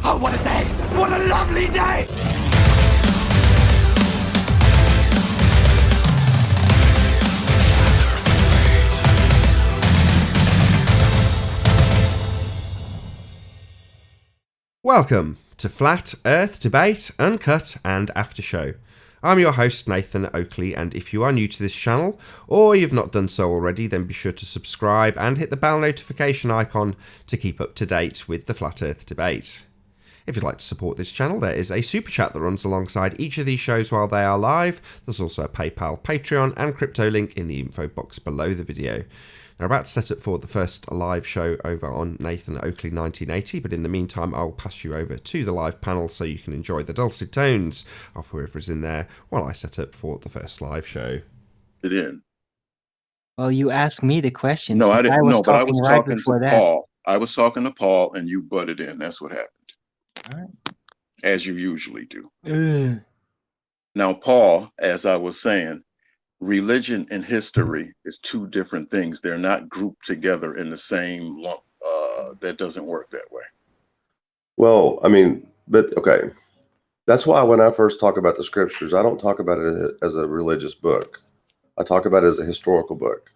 Oh, what a day! What a lovely day! Welcome to Flat Earth Debate, Uncut and After Show. I'm your host Nathan Oakley, and if you are new to this channel, or you've not done so already, then be sure to subscribe and hit the bell notification icon to keep up to date with the Flat Earth Debate. If you'd like to support this channel, there is a super chat that runs alongside each of these shows while they are live. There's also a PayPal, Patreon and crypto link in the info box below the video. Now, about to set up for the first live show over on Nathan Oakley 1980, but in the meantime, I'll pass you over to the live panel so you can enjoy the dulcet tones of whoever's in there while I set up for the first live show. Well, you asked me the question. No, I didn't. No, but I was right talking to Paul. I was talking to Paul, and you butted in. That's what happened. All right. As you usually do. Now, Paul, as I was saying, religion and history is two different things. They're not grouped together in the same lump. That doesn't work that way. Well, I mean, but okay. That's why when I first talk about the scriptures, I don't talk about it as a religious book. I talk about it as a historical book.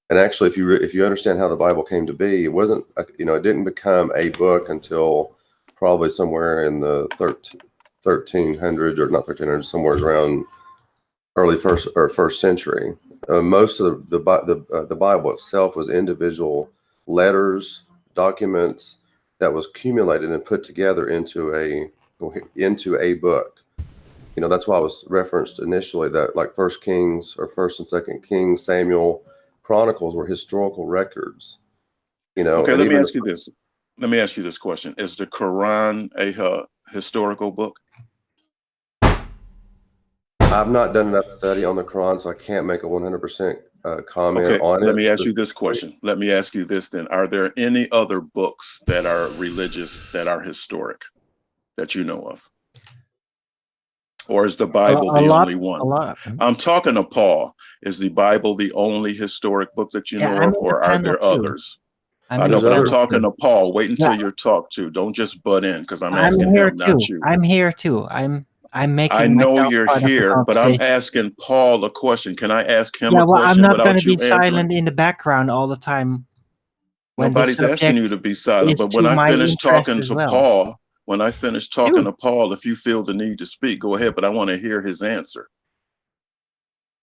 And actually, if you understand how the Bible came to be, it wasn't, it didn't become a book until probably somewhere in the 1300s, or not 1300s, somewhere around early first century. Most of the Bible itself was individual letters, documents that was accumulated and put together into a book. That's why I was referenced initially that like First Kings or First and Second Kings, Samuel, Chronicles were historical records. Okay, let me ask you this. Let me ask you this question: is the Quran a historical book? I've not done enough study on the Quran, so I can't make a 100% comment on it. Let me ask you this question. Let me ask you this then. Are there any other books that are religious, that are historic, that you know of? Or is the Bible the only one? I'm talking to Paul. Is the Bible the only historic book that you know of, or are there others? I know, but I'm talking to Paul. Wait until you're talked to. Don't just butt in, because I'm asking him, not you. I'm here too. I'm making. I know you're here, but I'm asking Paul a question. Can I ask him a question? I'm not going to be answering? silent in the background all the time. Nobody's asking you to be silent. But when I finish talking to Paul, to Paul, if you feel the need to speak, go ahead. But I want to hear his answer.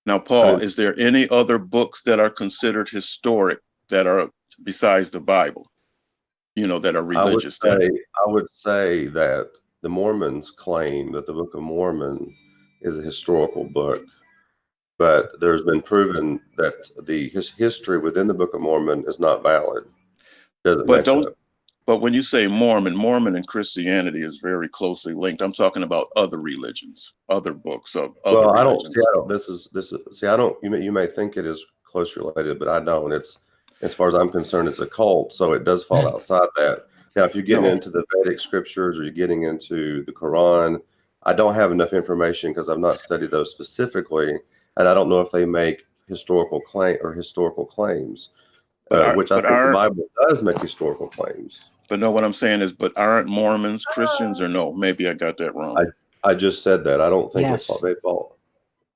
Now, Paul, is there any other books that are considered historic that are besides the Bible? That are religious. I would say that the Mormons claim that the Book of Mormon is a historical book, but there's been proven that the history within the Book of Mormon is not valid. But when you say Mormon and Christianity is very closely linked. I'm talking about other religions, other books of other religions. You may think it is closely related, but I don't. It's, as far as I'm concerned, it's a cult, so it does fall outside that. Now, if you're getting into the Vedic scriptures or you're getting into the Quran, I don't have enough information because I've not studied those specifically, and I don't know if they make historical claims, which I think the Bible does make historical claims. But no, what I'm saying is, but aren't Mormons Christians, or no? Maybe I got that wrong. I just said that. I don't think they fall.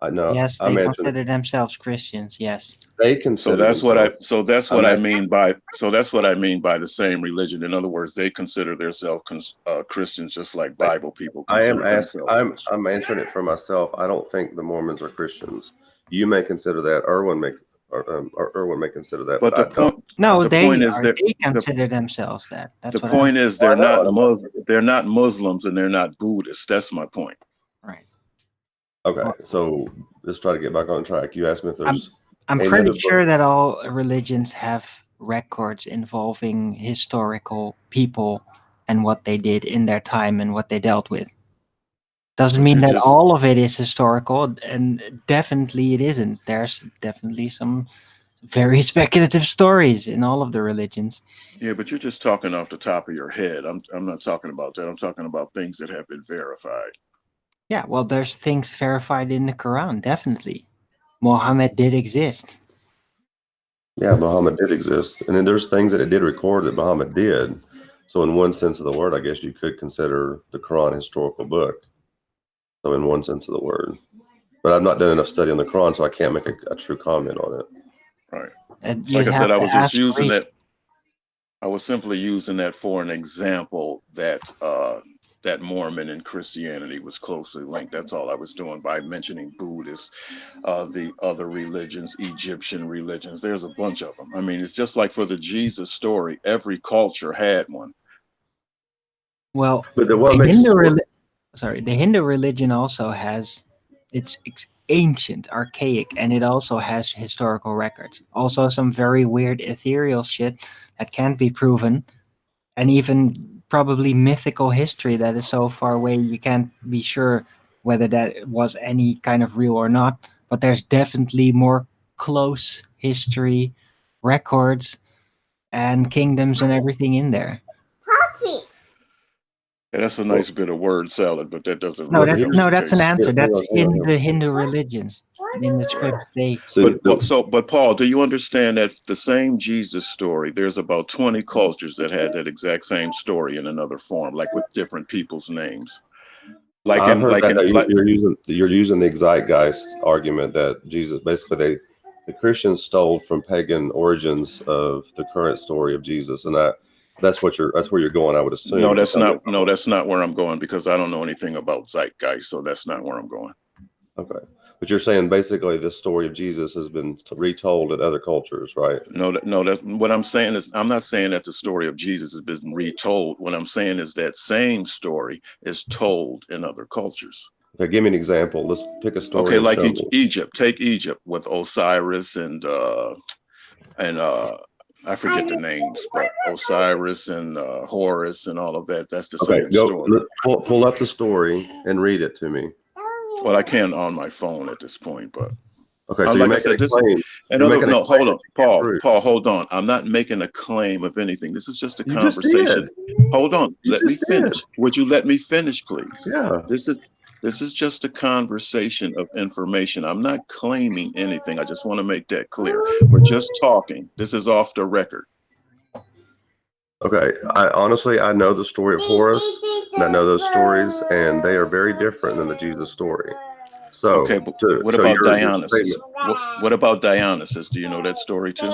I know. Yes, they consider themselves Christians. Yes, they consider. So that's what I mean by the same religion. In other words, they consider themselves Christians, just like Bible people. I'm answering it for myself. I don't think the Mormons are Christians. You may consider that. Erwin may consider that. But they consider themselves that. That's the point is they're not Muslims and they're not Buddhists. That's my point. Right. Okay, so let's try to get back on track. You asked me if there's. I'm pretty sure that all religions have records involving historical people and what they did in their time and what they dealt with. Doesn't mean that all of it is historical, and definitely it isn't. There's definitely some very speculative stories in all of the religions. Yeah, but you're just talking off the top of your head. I'm not talking about that. I'm talking about things that have been verified. Yeah, well, there's things verified in the Quran, definitely. Muhammad did exist. Yeah, Muhammad did exist. And then there's things that it did record that Muhammad did. So in one sense of the word, I guess you could consider the Quran a historical book. So in one sense of the word. But I've not done enough study on the Quran, so I can't make a true comment on it. Right. And Like I said, I was just using it. I was simply using that for an example that that Mormon and Christianity was closely linked. That's all I was doing by mentioning Buddhists, the other religions, Egyptian religions. There's a bunch of them. I mean, it's just like for the Jesus story, every culture had one. Well, But the Hindu religion also has it's ancient, archaic, and it also has historical records. Also, some very weird ethereal shit that can't be proven, and even probably mythical history that is so far away you can't be sure whether that was any kind of real or not. But there's definitely more close history records and kingdoms and everything in there. Yeah, that's a nice bit of word salad, but that doesn't No, really help the that's an case. answer. That's in the Hindu religions, in the scripts. But Paul, do you understand that the same Jesus story? There's about 20 cultures that had that exact same story in another form, like with different people's names. You're using the zeitgeist argument that Jesus basically the Christians stole from pagan origins of the current story of Jesus, and that's where you're going, I would assume. No, that's not where I'm going, because I don't know anything about zeitgeist, so that's not where I'm going. Okay, but you're saying basically this story of Jesus has been retold in other cultures, right? No, that's what I'm saying is I'm not saying that the story of Jesus has been retold. What I'm saying is that same story is told in other cultures. Okay, give me an example. Let's pick a story. Okay, like Egypt. Take Egypt with Osiris and I forget the names, but Osiris and Horus and all of that. That's the same story. Pull up the story and read it to me. Well, I can on my phone at this point, but okay. So like I said, hold on, Paul, hold on. I'm not making a claim of anything. This is just a conversation. Hold on, let me finish. Would you let me finish, please? Yeah. This is just a conversation of information. I'm not claiming anything. I just want to make that clear. We're just talking. This is off the record. Okay. I know the story of Horus, and I know those stories, and they are very different than the Jesus story. So, okay, but what about Dionysus? What about Dionysus? Do you know that story too?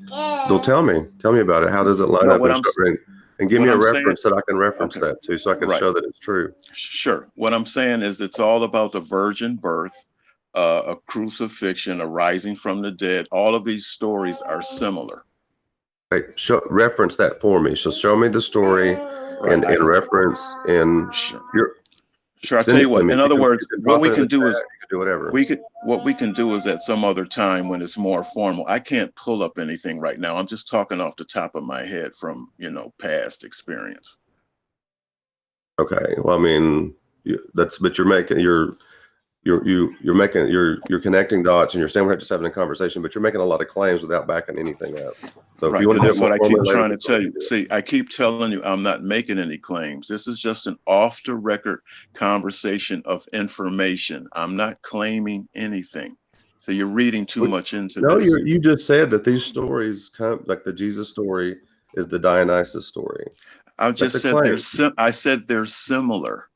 Well, tell me about it. How does it line up? And give me a reference that I can reference that to, so I can show that it's true. Sure. What I'm saying is it's all about the virgin birth, a crucifixion, a rising from the dead. All of these stories are similar. Okay, reference that for me. So show me the story and reference and Sure. I'll tell you what. In other words, what we can do is do whatever. What we can do is at some other time when it's more formal. I can't pull up anything right now. I'm just talking off the top of my head from past experience. Okay. Well, I mean, but you're connecting dots, and you're saying we're just having a conversation, but you're making a lot of claims without backing anything up. So if you want to, that's what I keep trying to tell you. See, I keep telling you I'm not making any claims. This is just an off the record conversation of information. I'm not claiming anything. So you're reading too much into this. No, you just said that these stories like the Jesus story is the Dionysus story. I just said I said they're similar.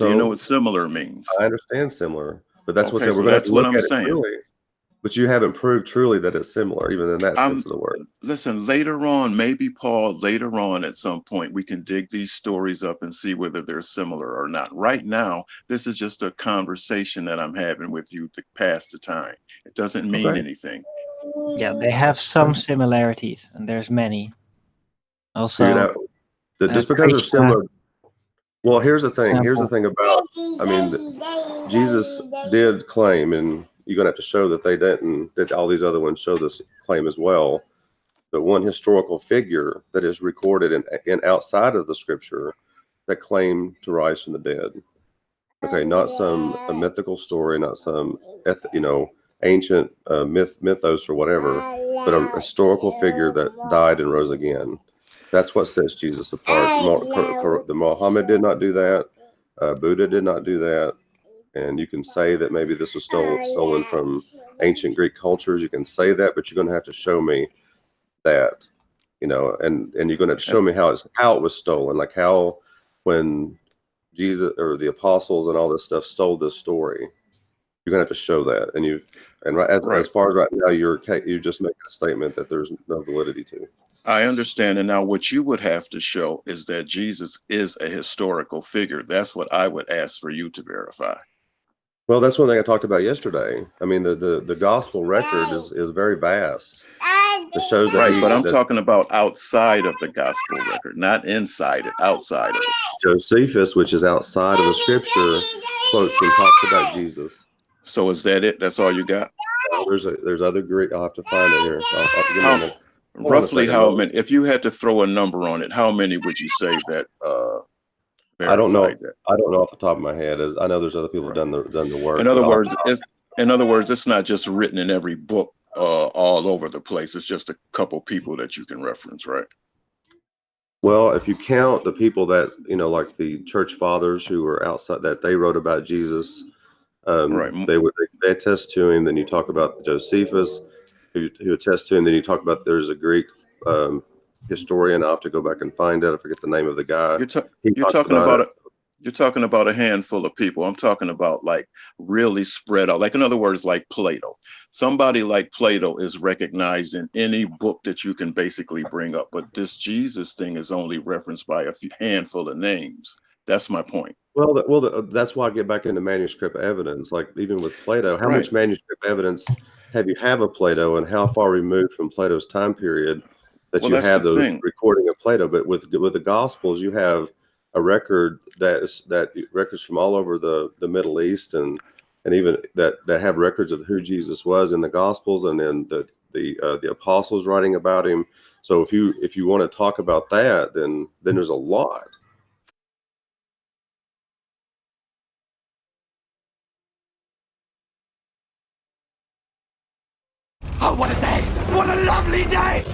Do you know what similar means? I understand similar, but that's what we're going to have to look at it truly. But you haven't proved truly that it's similar, even in that sense of the word. Listen, later on, maybe Paul, later on at some point, we can dig these stories up and see whether they're similar or not. Right now, this is just a conversation that I'm having with you to pass the time. It doesn't mean anything. Yeah, they have some similarities, and there's many. Also, just because they're similar. Well, here's the thing. Here's the thing about, Jesus did claim, and you're going to have to show that they didn't, that all these other ones show this claim as well. But one historical figure that is recorded in outside of the scripture that claimed to rise from the dead. Okay, not some mythical story, not some ancient mythos or whatever, but a historical figure that died and rose again. That's what sets Jesus apart. The Muhammad did not do that. Buddha did not do that. And you can say that maybe this was stolen from ancient Greek cultures. You can say that, but you're going to have to show me that you know, and you're going to show me how it was stolen, like how when Jesus or the apostles and all this stuff stole this story. You're gonna have to show that, and as far as right now, you're just making a statement that there's no validity to. I understand, and now what you would have to show is that Jesus is a historical figure. That's what I would ask for you to verify. Well, that's one thing I talked about yesterday. I mean, the gospel record is very vast. It shows that but I'm talking about outside of the gospel record, not inside it, outside of it. Josephus, which is outside of the scripture, quotes and talks about Jesus. So is that it? That's all you got? There's other Greek. I'll have to find it here. Roughly how many? If you had to throw a number on it, how many would you say that? I don't know. I don't know off the top of my head. I know there's other people who've done the work. In other words, it's not just written in every book all over the place. It's just a couple people that you can reference, right? Well, if you count the people that like the church fathers who were outside that they wrote about Jesus. They attest to him. Then you talk about Josephus, who attests to him. Then you talk about there's a Greek historian. I'll have to go back and find it. I forget the name of the guy. You're talking about a handful of people. I'm talking about like really spread out. Like in other words, like Plato. Somebody like Plato is recognized in any book that you can basically bring up. But this Jesus thing is only referenced by a handful of names. That's my point. Well, that's why I get back into manuscript evidence. Like even with Plato, how much manuscript evidence have of Plato, and how far removed from Plato's time period that you have those recording of Plato? But with the Gospels, you have a record that records from all over the Middle East and even that have records of who Jesus was in the Gospels, and then the apostles writing about him. So if you want to talk about that, then there's a lot. Oh, what a day! What a lovely day!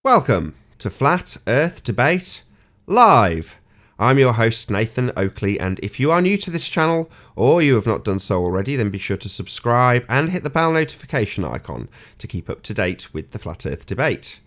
Welcome to Flat Earth Debate Live. I'm your host Nathan Oakley, and if you are new to this channel or you have not done so already, then be sure to subscribe and hit the bell notification icon to keep up to date with the Flat Earth Debate.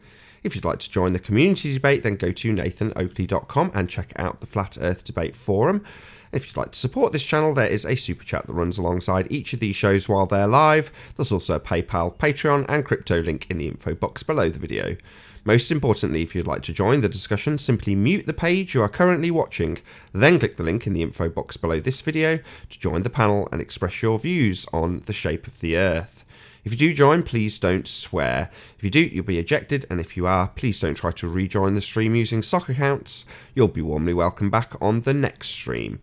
If you'd like to join the community debate, then go to nathanoakley.com and check out the Flat Earth Debate forum. If you'd like to support this channel, there is a super chat that runs alongside each of these shows while they're live. There's also a PayPal, Patreon and crypto link in the info box below the video. Most importantly, if you'd like to join the discussion, simply mute the page you are currently watching, then click the link in the info box below this video to join the panel and express your views on the shape of the Earth. If you do join, please don't swear. If you do, you'll be ejected, and if you are, please don't try to rejoin the stream using sock accounts. You'll be warmly welcomed back on the next stream.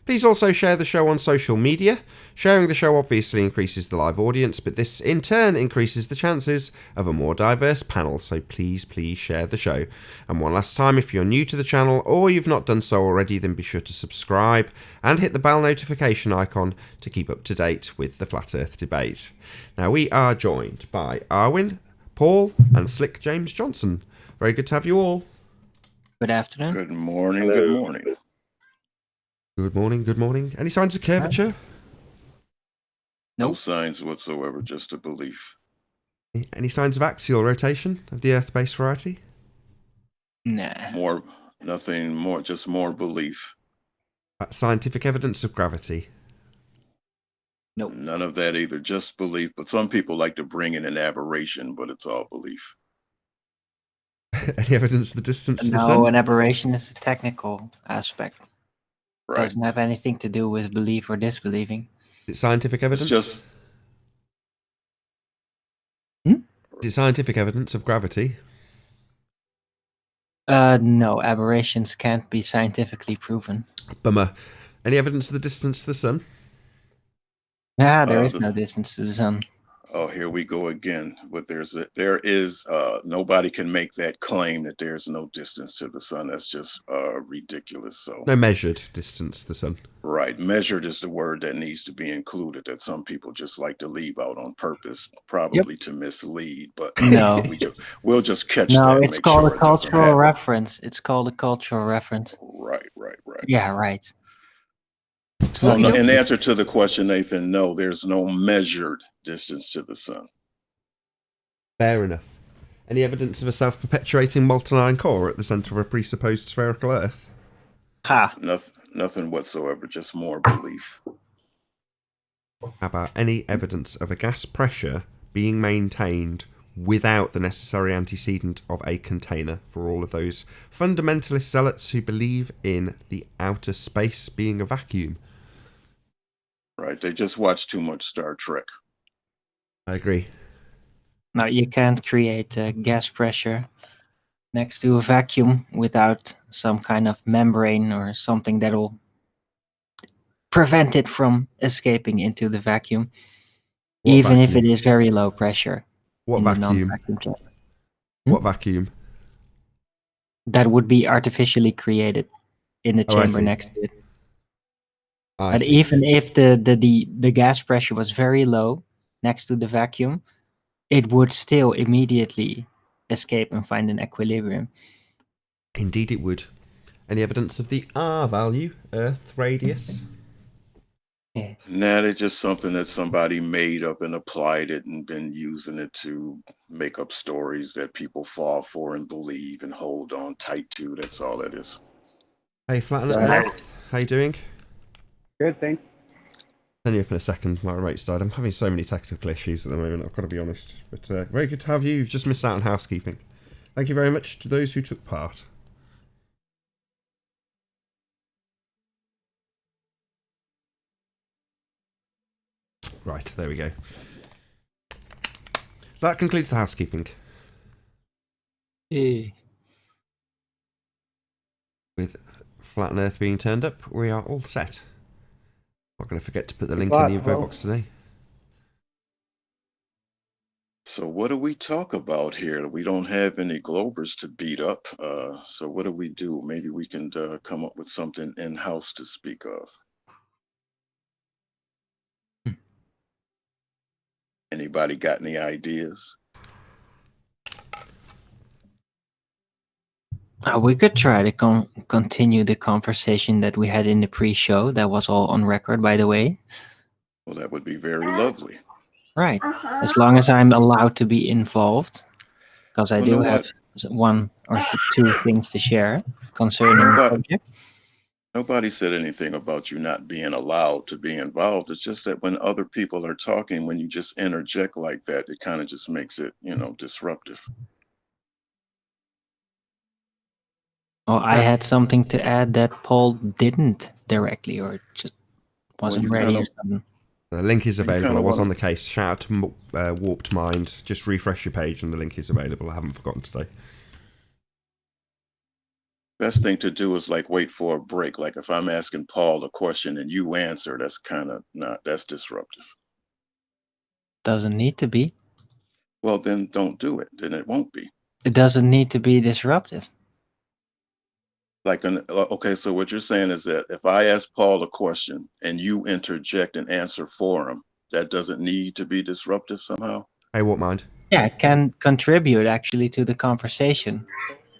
Please also share the show on social media. Sharing the show obviously increases the live audience, but this in turn increases the chances of a more diverse panel, so please share the show. And one last time, if you're new to the channel or you've not done so already, then be sure to subscribe and hit the bell notification icon to keep up to date with the Flat Earth Debate. Now we are joined by Arwin, Paul and Slick James Johnson. Very good to have you all. Good afternoon. Good morning. Good morning. Good morning, good morning. Any signs of curvature? No signs whatsoever, just a belief. Any signs of axial rotation of the Earth-based variety? Nah. Nothing more, just more belief. Scientific evidence of gravity? Nope. None of that either, just belief. But some people like to bring in an aberration, but it's all belief. Any evidence of the distance to the sun? No, an aberration is a technical aspect. Right. Doesn't have anything to do with belief or disbelieving. Is it scientific evidence? It's Is it scientific evidence of gravity? No, aberrations can't be scientifically proven. Bummer. Any evidence of the distance to the sun? There is no distance to the sun. Oh, here we go again. But there is nobody can make that claim that there's no distance to the sun. That's just ridiculous. So No measured distance to the sun. right, measured is the word that needs to be included. That some people just like to leave out on purpose, probably to mislead. But No. we'll just catch No, that. And it's make called sure a it doesn't cultural happen. reference. It's called a cultural reference. Right. Yeah, right. It's So, not in easy. answer to the question, Nathan, no, there's no measured distance to the sun. Fair enough. Any evidence of a self-perpetuating molten iron core at the centre of a presupposed spherical Earth? Ha. Nothing whatsoever, just more belief. How about any evidence of a gas pressure being maintained without the necessary antecedent of a container for all of those fundamentalist zealots who believe in the outer space being a vacuum? Right. They just watch too much Star Trek. I agree. Now, you can't create a gas pressure next to a vacuum without some kind of membrane or something that'll prevent it from escaping into the vacuum, even if it is very low pressure. What in the vacuum? non-vacuum chamber. What vacuum? That would be artificially created in the Oh, I chamber see. next to it. I But see. even if the gas pressure was very low next to the vacuum, it would still immediately escape and find an equilibrium. Indeed it would. Any evidence of the R value, Earth radius? Yeah. Nah, it's just something that somebody made up and applied it and been using it to make up stories that people fall for and believe and hold on tight to. That's all it is. Hey, Flatten Earth. How you doing? Good, thanks. Send you up in a second. My rate's died. I'm having so many technical issues at the moment, I've got to be honest. But very good to have you. You've just missed out on housekeeping. Thank you very much to those who took part. Right, there we go. So that concludes the housekeeping. Yeah. With Flatten Earth being turned up, we are all set. Not going to forget to put the Good link luck, in the info Will. box today. So what do we talk about here? We don't have any Globers to beat up. So what do we do? Maybe we can come up with something in-house to speak of. Anybody got any ideas? We could try to continue the conversation that we had in the pre-show. That was all on record, by the way. Well, that would be very lovely. Right. As long as I'm allowed to be involved, because I Well, do know have what? one or two things to share concerning the subject. Nobody said anything about you not being allowed to be involved. It's just that when other people are talking, when you just interject like that, it kind of just makes it, disruptive. Well, I had something to add that Paul didn't directly, or just wasn't you ready or kinda- something. The link is You available. kinda I was wanna- on the case. Shout out to Warped Mind. Just refresh your page and the link is available. I haven't forgotten today. Best thing to do is like wait for a break. Like if I'm asking Paul a question and you answer, that's kind of that's disruptive. Doesn't need to be. Well, then don't do it. Then it won't be. It doesn't need to be disruptive. Okay, so what you're saying is that if I ask Paul a question and you interject and answer for him, that doesn't need to be disruptive somehow? Hey, Warped Mind. Yeah, it can contribute actually to the conversation.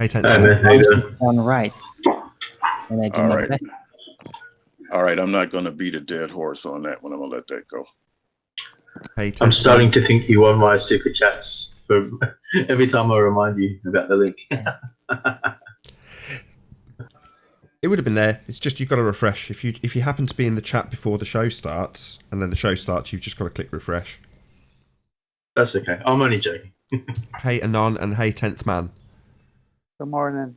Hey, Tent. As long as it's done right. And I do All my right. best. All right, I'm not going to beat a dead horse on that one. I'm going to let that go. Hey, Tent. I'm starting to think you won my super chats for every time I remind you about the link. It would have been there. It's just you've got to refresh. If you happen to be in the chat before the show starts, and then the show starts, you've just got to click refresh. That's okay. I'm only joking. Hey, Anon, and hey, 10th Man. Good morning.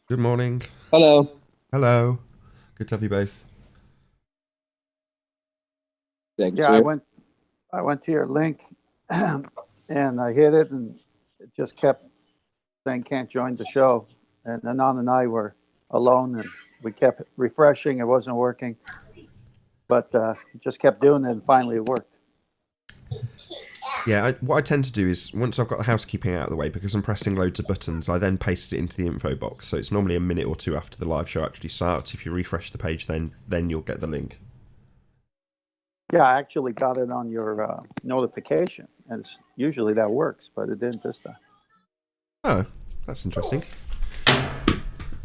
Good morning. Hello. Hello. Good to have you both. Thank Yeah, you. I went to your link and I hit it and it just kept saying can't join the show. And Anon and I were alone and we kept refreshing. It wasn't working, but it just kept doing it and finally it worked. Yeah, what I tend to do is, once I've got the housekeeping out of the way, because I'm pressing loads of buttons, I then paste it into the info box. So it's normally a minute or two after the live show actually starts. If you refresh the page, then you'll get the link. Yeah, I actually got it on your notification, and usually that works, but it didn't this time. Oh, that's interesting.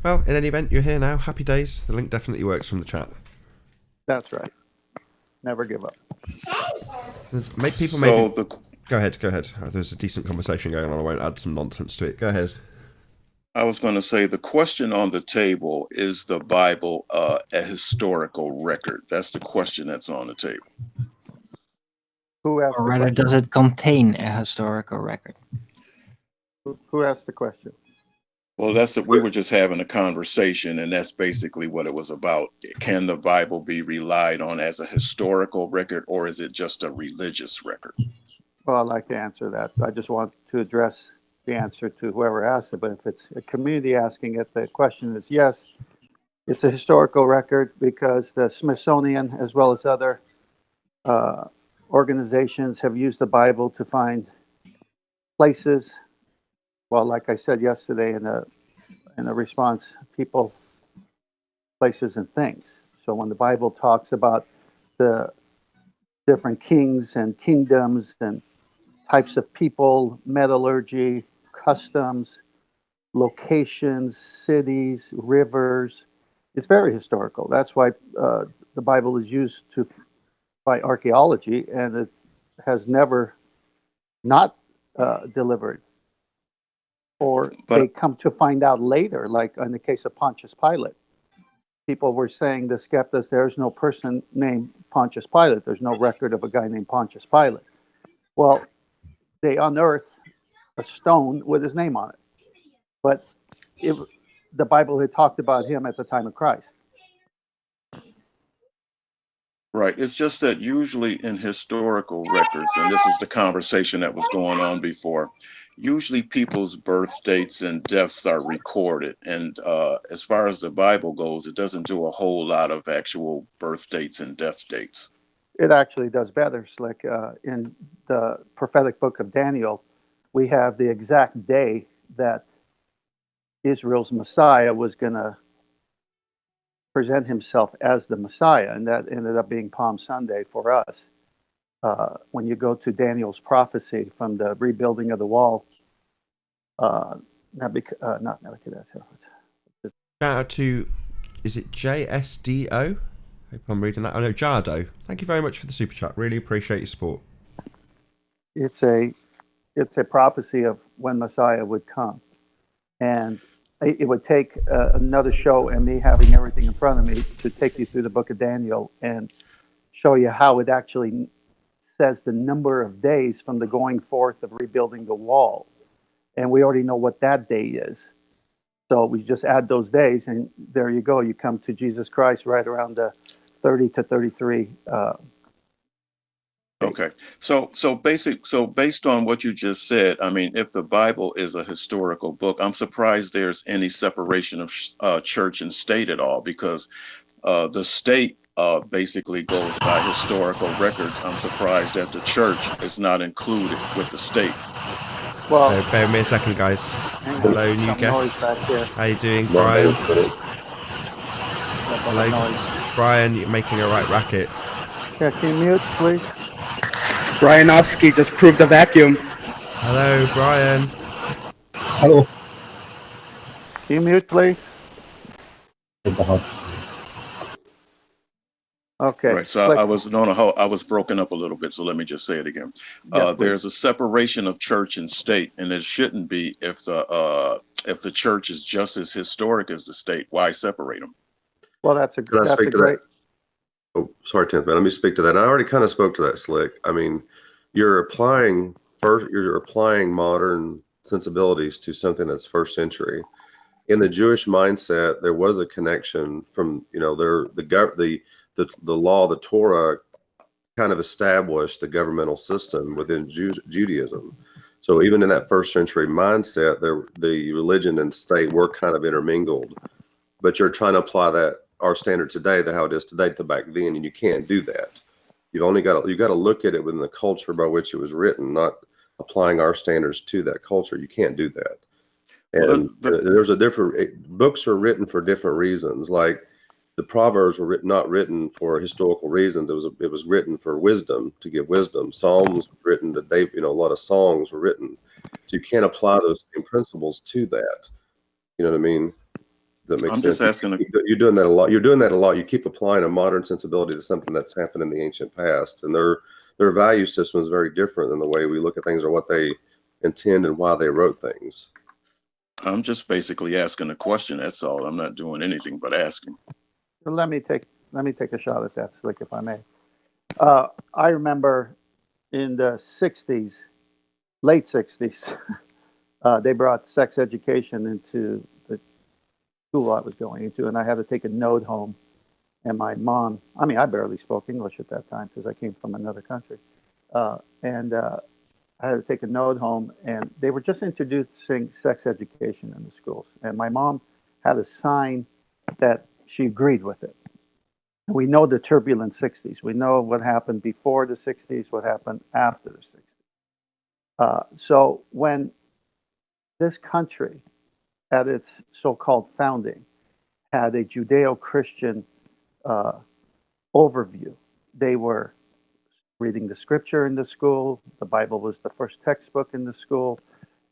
Well, in any event, you're here now. Happy days. The link definitely works from the chat. That's right. Never give up. Go ahead. There's a decent conversation going on. I won't add some nonsense to it. Go ahead. I was going to say the question on the table, is the Bible a historical record? That's the question that's on the table. Who asked or rather, does it contain a historical record? Who asked the question? Well, we were just having a conversation, and that's basically what it was about. Can the Bible be relied on as a historical record, or is it just a religious record? Well, I'd like to answer that. I just want to address the answer to whoever asked it. But if it's a community asking it, the question is yes, it's a historical record because the Smithsonian, as well as other organizations, have used the Bible to find places. Well, like I said yesterday in a response, people, places, and things. So when the Bible talks about the different kings and kingdoms and types of people, metallurgy, customs, locations, cities, rivers, it's very historical. That's why the Bible is used by archaeology, and it has never not delivered. But they come to find out later, like in the case of Pontius Pilate. People were saying, the skeptics, there's no person named Pontius Pilate. There's no record of a guy named Pontius Pilate. Well, they unearthed a stone with his name on it. But the Bible had talked about him at the time of Christ. Right. It's just that usually in historical records, and this is the conversation that was going on before, usually people's birth dates and deaths are recorded. And as far as the Bible goes, it doesn't do a whole lot of actual birth dates and death dates. It actually does better. Slick. In the prophetic book of Daniel, we have the exact day that Israel's Messiah was going to present himself as the Messiah, and that ended up being Palm Sunday for us. When you go to Daniel's prophecy from the rebuilding of the wall, not Nebuchadnezzar. Shout out to, is it JSDO? Hope I'm reading that. Oh no, Jardo. Thank you very much for the super chat. Really appreciate your support. It's a prophecy of when Messiah would come, and it would take another show and me having everything in front of me to take you through the book of Daniel and show you how it actually says the number of days from the going forth of rebuilding the wall. And we already know what that day is. So we just add those days, and there you go. You come to Jesus Christ right around the 30 to 33. Okay. So based on what you just said, I mean, if the Bible is a historical book, I'm surprised there's any separation of church and state at all, because the state basically goes by historical records. I'm surprised that the church is not included with the state. Well, bear with me a second, guys. Hello, new guest. How you doing, Brian? Hello, Brian. You're making a right racket. Yeah, can you mute, please? Brianovsky just proved a vacuum. Hello, Brian. Hello. Can you mute, please? Okay. Right. So I was broken up a little bit. So let me just say it again. There's a separation of church and state, and it shouldn't be if the church is just as historic as the state. Why separate them? Well, that's a great. Oh, sorry, 10th man. Let me speak to that. I already kind of spoke to that, Slick. I mean, you're applying modern sensibilities to something that's first century. In the Jewish mindset, there was a connection from, the law, the Torah, kind of established the governmental system within Judaism. So even in that first century mindset, the religion and state were kind of intermingled. But you're trying to apply that, our standard today, to how it is today, to back then, and you can't do that. You got to look at it within the culture by which it was written, not applying our standards to that culture. You can't do that. And there's a different books are written for different reasons. Like the Proverbs were not written for historical reasons. It was written for wisdom, to give wisdom. Psalms were written today. A lot of songs were written. So you can't apply those same principles to that. You know what I mean? Does that make I'm sense? just asking. You're doing that a lot. You're doing that a lot. You keep applying a modern sensibility to something that's happened in the ancient past, and their value system is very different than the way we look at things or what they intend and why they wrote things. I'm just basically asking a question. That's all. I'm not doing anything but asking. Let me take a shot at that, Slick, if I may. I remember in the 60s, late 60s, they brought sex education into the school I was going into, and I had to take a note home. And my mom, I mean, I barely spoke English at that time because I came from another country. I had to take a note home, and they were just introducing sex education in the schools. And my mom had a sign that she agreed with it. And we know the turbulent 60s. We know what happened before the 60s, what happened after the 60s. So when this country, at its so-called founding, had a Judeo-Christian overview, they were reading the scripture in the school. The Bible was the first textbook in the school.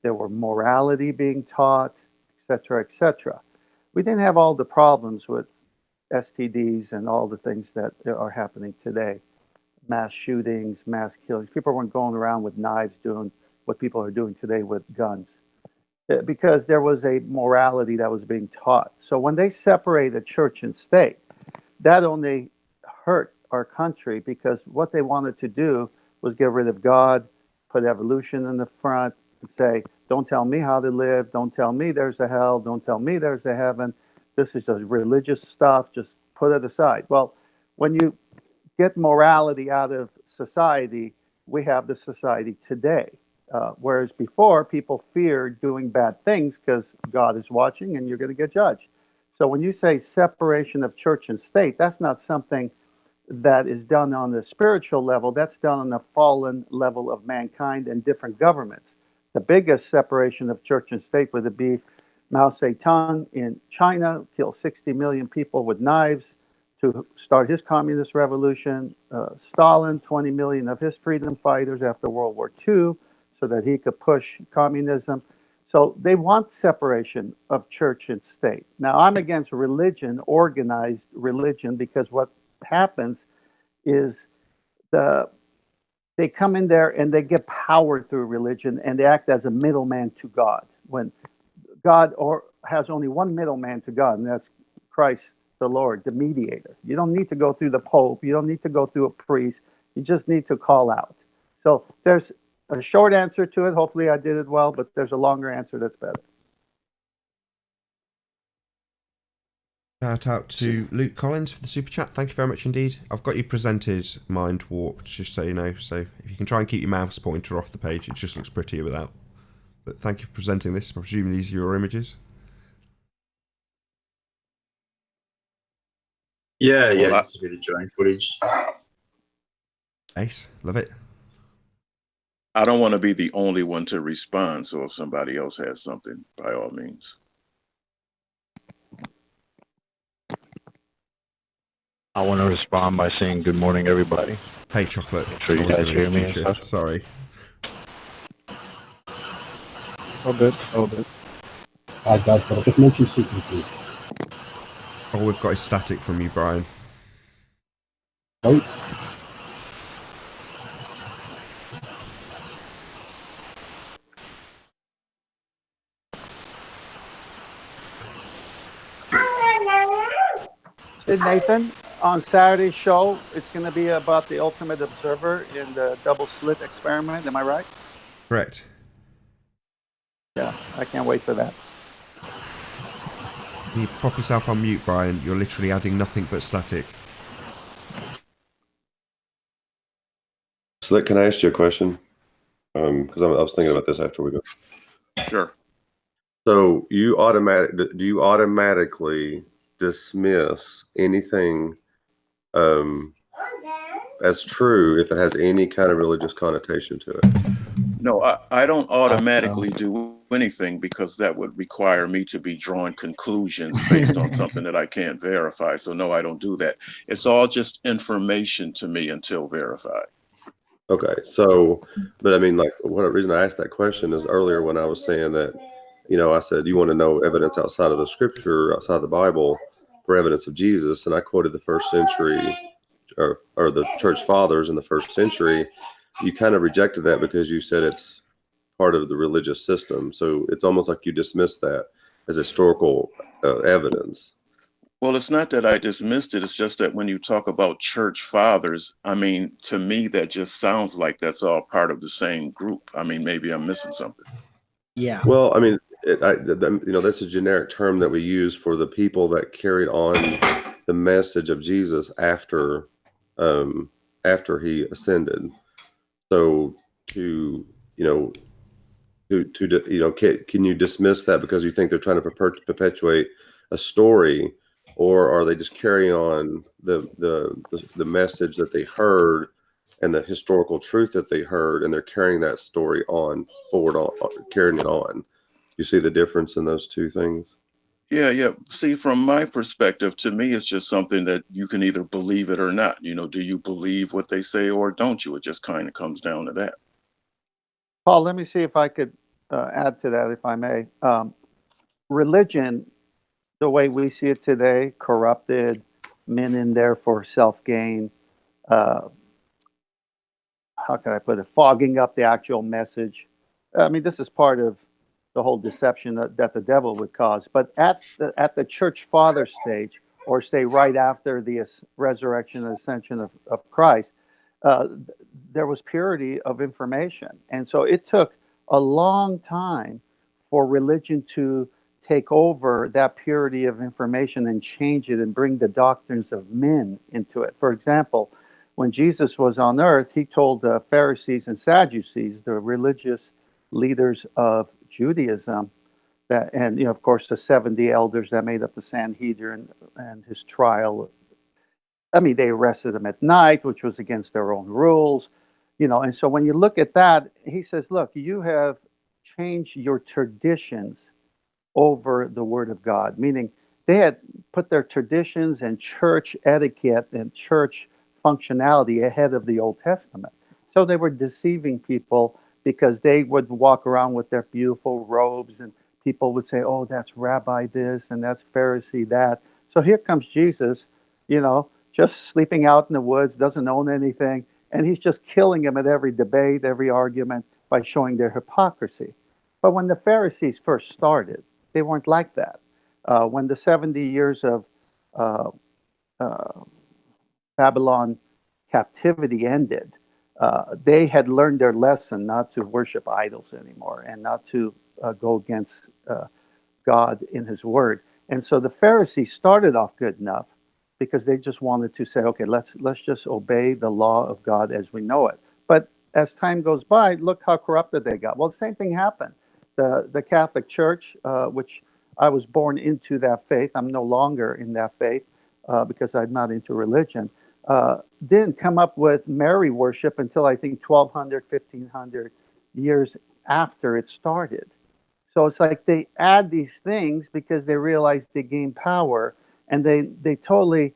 There were morality being taught, etc., etc. We didn't have all the problems with STDs and all the things that are happening today. Mass shootings, mass killings. People weren't going around with knives doing what people are doing today with guns. Because there was a morality that was being taught. So when they separated church and state, that only hurt our country because what they wanted to do was get rid of God, put evolution in the front, and say, don't tell me how to live, don't tell me there's a hell, don't tell me there's a heaven. This is just religious stuff, just put it aside. Well, when you get morality out of society, we have the society today. Whereas before, people feared doing bad things because God is watching and you're going to get judged. So when you say separation of church and state, that's not something that is done on the spiritual level. That's done on the fallen level of mankind and different governments. The biggest separation of church and state would be Mao Zedong in China, killed 60 million people with knives to start his communist revolution. Stalin, 20 million of his freedom fighters after World War II so that he could push communism. So they want separation of church and state. Now, I'm against religion, organized religion, because what happens is they come in there and they get power through religion and they act as a middleman to God. When God has only one middleman to God, and that's Christ the Lord, the mediator. You don't need to go through the Pope. You don't need to go through a priest. You just need to call out. So there's a short answer to it. Hopefully I did it well, but there's a longer answer that's better. Shout out to Luke Collins for the super chat. Thank you very much indeed. I've got you presented mind warped, just so you know. So if you can try and keep your mouse pointer off the page, it just looks prettier without. But thank you for presenting this. I presume these are your images. Yeah, just a bit of drone footage. Ace, love it. I don't want to be the only one to respond, so if somebody else has something, by all means. I want to respond by saying good morning, everybody. Hey, Chocolate. Make sure you guys hear me and stuff. Sorry. All good, all good. Alright guys, but I just mentioned something, please. All we've got is static from you, Brian. Oh. Nathan, on Saturday's show, it's going to be about the ultimate observer in the double slit experiment. Am I right? Correct. Yeah, I can't wait for that. Can you pop yourself on mute, Brian? You're literally adding nothing but static. Slick, can I ask you a question? Because I was thinking about this after we go. Sure. So do you automatically dismiss anything as true if it has any kind of religious connotation to it. No, I don't automatically do anything because that would require me to be drawing conclusions based on something that I can't verify. So no, I don't do that. It's all just information to me until verified. Okay, so, but I mean, like, what reason I asked that question is earlier when I was saying that, I said, you want to know evidence outside of the scripture, outside of the Bible, for evidence of Jesus, and I quoted the first century or the church fathers in the first century. You kind of rejected that because you said it's part of the religious system. So it's almost like you dismissed that as historical evidence. Well, it's not that I dismissed it. It's just that when you talk about church fathers, I mean, to me, that just sounds like that's all part of the same group. I mean, maybe I'm missing something. Yeah. Well, I mean, that's a generic term that we use for the people that carried on the message of Jesus after he ascended. So can you dismiss that because you think they're trying to perpetuate a story, or are they just carrying on the message that they heard and the historical truth that they heard, and they're carrying that story carrying it on? You see the difference in those two things? Yeah. See, from my perspective, to me, it's just something that you can either believe it or not. Do you believe what they say or don't you? It just kind of comes down to that. Paul, let me see if I could add to that, if I may. Religion, the way we see it today, corrupted, men in there for self-gain, how can I put it, fogging up the actual message. I mean, this is part of the whole deception that the devil would cause. But at the church father stage, or say right after the resurrection and ascension of Christ, there was purity of information. And so it took a long time for religion to take over that purity of information and change it and bring the doctrines of men into it. For example, when Jesus was on earth, he told the Pharisees and Sadducees, the religious leaders of Judaism, that, and of course, the 70 elders that made up the Sanhedrin and his trial. I mean, they arrested him at night, which was against their own rules, And so when you look at that, he says, look, you have changed your traditions over the Word of God, meaning they had put their traditions and church etiquette and church functionality ahead of the Old Testament. So they were deceiving people because they would walk around with their beautiful robes, and people would say, oh, that's Rabbi this and that's Pharisee that. So here comes Jesus, just sleeping out in the woods, doesn't own anything, and he's just killing them at every debate, every argument by showing their hypocrisy. But when the Pharisees first started, they weren't like that. When the 70 years of Babylon captivity ended, they had learned their lesson not to worship idols anymore and not to go against God in his word. And so the Pharisees started off good enough because they just wanted to say, okay, let's just obey the law of God as we know it. But as time goes by, look how corrupted they got. Well, the same thing happened. The Catholic Church, which I was born into that faith, I'm no longer in that faith because I'm not into religion, didn't come up with Mary worship until I think 1200, 1500 years after it started. So it's like they add these things because they realize they gain power, and they totally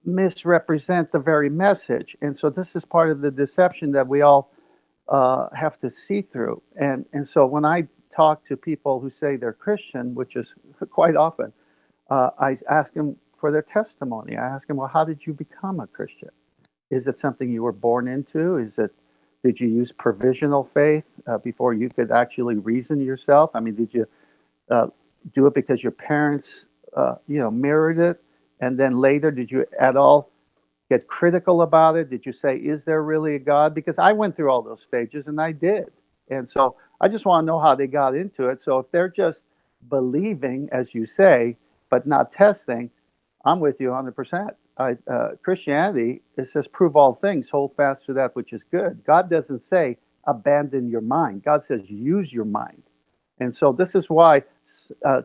misrepresent the very message. And so this is part of the deception that we all have to see through. And so when I talk to people who say they're Christian, which is quite often, I ask them for their testimony. I ask them, well, how did you become a Christian? Is it something you were born into? Did you use provisional faith before you could actually reason yourself? I mean, did you do it because your parents, mirrored it? And then later, did you at all get critical about it? Did you say, is there really a God? Because I went through all those stages, and I did. And so I just want to know how they got into it. So if they're just believing, as you say, but not testing, I'm with you 100%. Christianity, it says, prove all things, hold fast to that which is good. God doesn't say, abandon your mind. God says, use your mind. And so this is why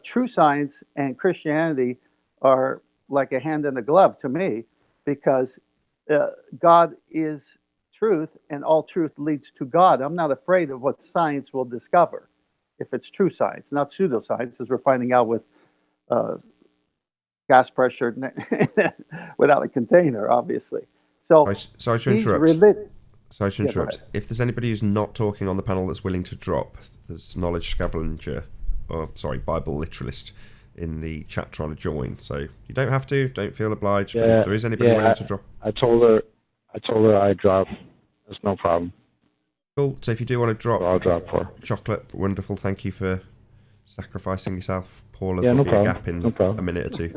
true science and Christianity are like a hand in a glove to me. because God is truth, and all truth leads to God. I'm not afraid of what science will discover, if it's true science, not pseudoscience, as we're finding out with gas pressure without a container, obviously. So sorry to these interrupt. Sorry to Yeah, go interrupt. ahead. If there's anybody who's not talking on the panel that's willing to drop, there's knowledge scavenger, or sorry, Bible literalist in the chat trying to join. So you don't have to. Don't feel obliged. But if there is anybody willing to drop, I told her I'd drop. There's no problem. cool. So if you do want to drop, So I'll drop for her. Chocolate, wonderful. Thank you for sacrificing yourself, Paula. Yeah, There'll no be problem. a gap in No problem. a minute or two.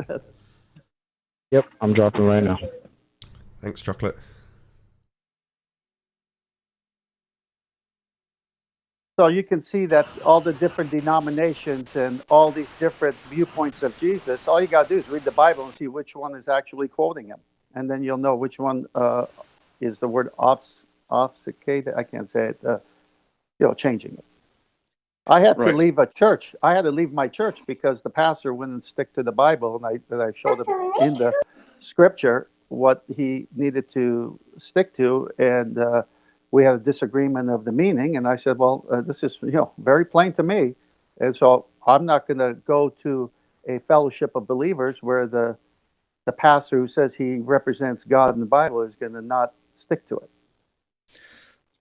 Yep, I'm dropping right now. Thanks, Chocolate. So you can see that all the different denominations and all these different viewpoints of Jesus, all you got to do is read the Bible and see which one is actually quoting him. And then you'll know which one is the word obfuscated. I can't say it, changing it. I had to leave a church. I had to leave my church because the pastor wouldn't stick to the Bible, and I showed him in the scripture what he needed to stick to, and we had a disagreement of the meaning. And I said, well, this is very plain to me, and so I'm not going to go to a fellowship of believers where the pastor who says he represents God in the Bible is going to not stick to it.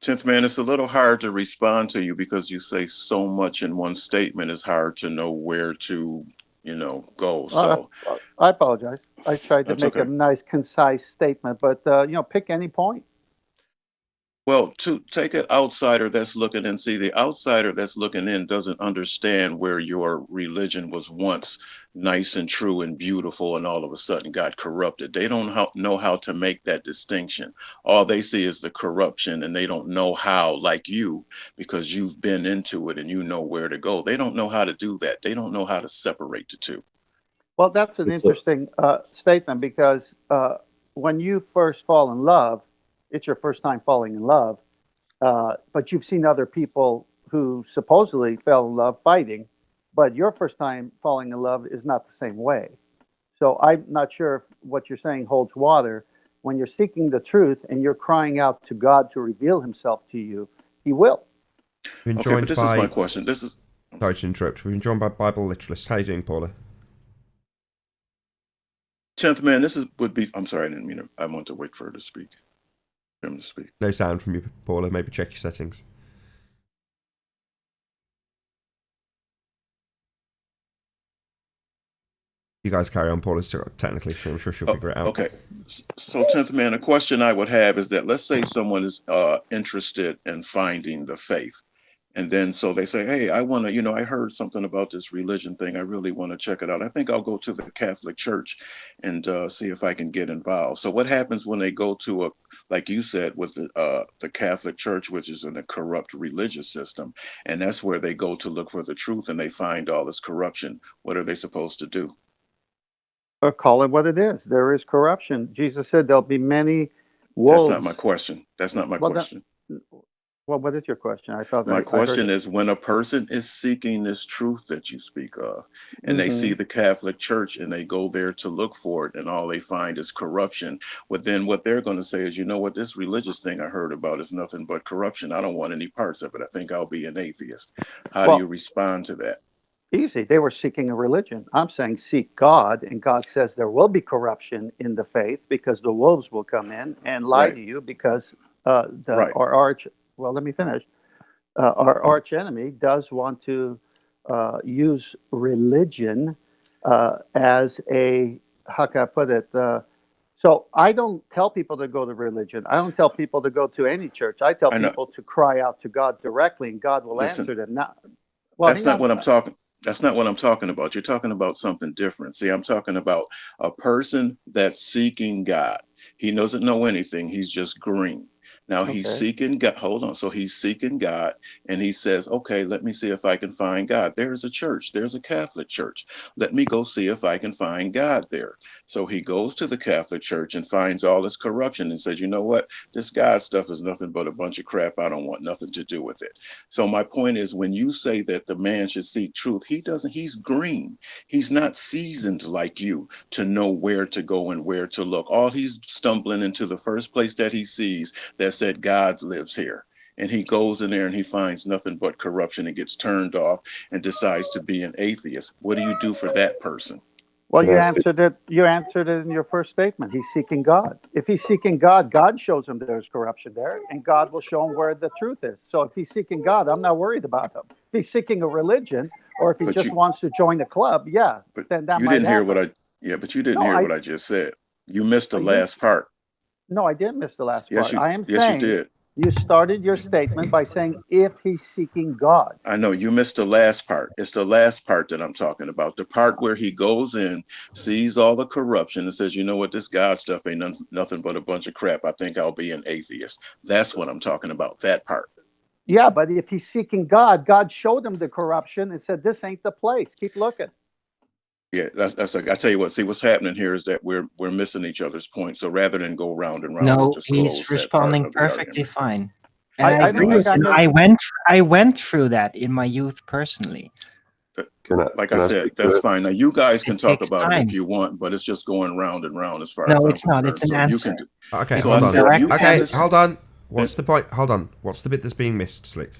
10th man, it's a little hard to respond to you because you say so much in one statement. It's hard to know where to, go. So I apologize. I tried to make a nice, concise statement, but pick any point. Well, to take an outsider that's looking and see, the outsider that's looking in doesn't understand where your religion was once nice and true and beautiful and all of a sudden got corrupted. They don't know how to make that distinction. All they see is the corruption, and they don't know how, like you, because you've been into it and you know where to go. They don't know how to do that. They don't know how to separate the two. Well, that's an interesting statement, because when you first fall in love, it's your first time falling in love, but you've seen other people who supposedly fell in love fighting, but your first time falling in love is not the same way. So I'm not sure if what you're saying holds water. When you're seeking the truth and you're crying out to God to reveal himself to you, he will. Okay, but this is my question. Sorry to interrupt. We've been joined by Bible literalist. How are you doing, Paula? 10th man, I'm sorry, I didn't mean to, I want to wait for her to speak. Him to speak. No sound from you, Paula. Maybe check your settings. You guys carry on. Paula's still got a technical issue. I'm sure she'll figure it out. Okay. So 10th man, a question I would have is that, let's say someone is interested in finding the faith. And then so they say, hey, I want to, I heard something about this religion thing. I really want to check it out. I think I'll go to the Catholic Church and see if I can get involved. So what happens when they go to like you said, with the Catholic Church, which is in a corrupt religious system, and that's where they go to look for the truth, and they find all this corruption? What are they supposed to do? Or call it what it is. There is corruption. Jesus said there'll be many wolves. That's not my question. That's not my question. Well, what is your question? I thought my question is, when a person is seeking this truth that you speak of, and they see the Catholic Church and they go there to look for it, and all they find is corruption, but then what they're going to say is, what, this religious thing I heard about is nothing but corruption. I don't want any parts of it. I think I'll be an atheist. How do you respond to that? Easy. They were seeking a religion. I'm saying seek God, and God says there will be corruption in the faith because the wolves will come in and lie to you, because well, let me finish. Our arch enemy does want to use religion as a, how can I put it? So I don't tell people to go to religion. I don't tell people to go to any church. I tell people to cry out to God directly, and God will answer them. That's not what I'm talking. That's not what I'm talking about. You're talking about something different. See, I'm talking about a person that's seeking God. He doesn't know anything. He's just green. Now he's seeking God. Hold on. So he's seeking God, and he says, okay, let me see if I can find God. There's a church. There's a Catholic church. Let me go see if I can find God there. So he goes to the Catholic church and finds all this corruption and says, you know what? This God stuff is nothing but a bunch of crap. I don't want nothing to do with it. So my point is, when you say that the man should seek truth, he doesn't. He's green. He's not seasoned like you to know where to go and where to look. All he's stumbling into the first place that he sees that said God lives here. And he goes in there and he finds nothing but corruption and gets turned off and decides to be an atheist. What do you do for that person? Well, you answered it. You answered it in your first statement. He's seeking God. If he's seeking God, God shows him there's corruption there, and God will show him where the truth is. So if he's seeking God, I'm not worried about him. If he's seeking a religion, or if he just wants to join a club, yeah, then that you might didn't hear happen. what I. Yeah, but you didn't hear what I just said. You missed the last part. No, I didn't miss the last part. I am yes, saying you did. you started your statement by saying if he's seeking God. I know you missed the last part. It's the last part that I'm talking about. The part where he goes in, sees all the corruption, and says, you know what, this God stuff ain't nothing but a bunch of crap. I think I'll be an atheist. That's what I'm talking about, that part. Yeah, but if he's seeking God, God showed him the corruption and said, this ain't the place. Keep looking. Yeah, that's like, I tell you what, see, what's happening here is that we're missing each other's point. So rather than go round and round, No, just he's responding perfectly fine. And I agree with him. I went through that in my youth personally. Like I said, that's fine. Now you guys can talk about it if you want, but it's just going round and round as far as I'm concerned. No, it's not. It's an answer. Okay, hold on. Okay, hold on. What's the point? Hold on. What's the bit that's being missed, Slick?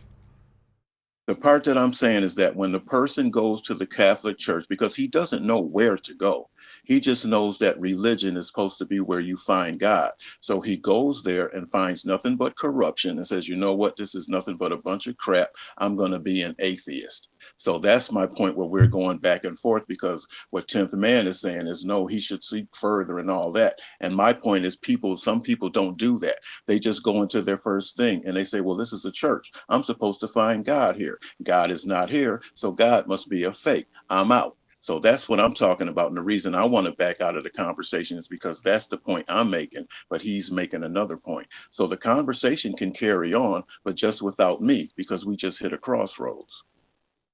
The part that I'm saying is that when the person goes to the Catholic Church, because he doesn't know where to go, he just knows that religion is supposed to be where you find God. So he goes there and finds nothing but corruption and says, you know what, this is nothing but a bunch of crap. I'm going to be an atheist. So that's my point where we're going back and forth, because what 10th Man is saying is, no, he should seek further and all that. And my point is, some people don't do that. They just go into their first thing and they say, well, this is a church. I'm supposed to find God here. God is not here. So God must be a fake. I'm out. So that's what I'm talking about. And the reason I want to back out of the conversation is because that's the point I'm making, but he's making another point. So the conversation can carry on, but just without me, because we just hit a crossroads.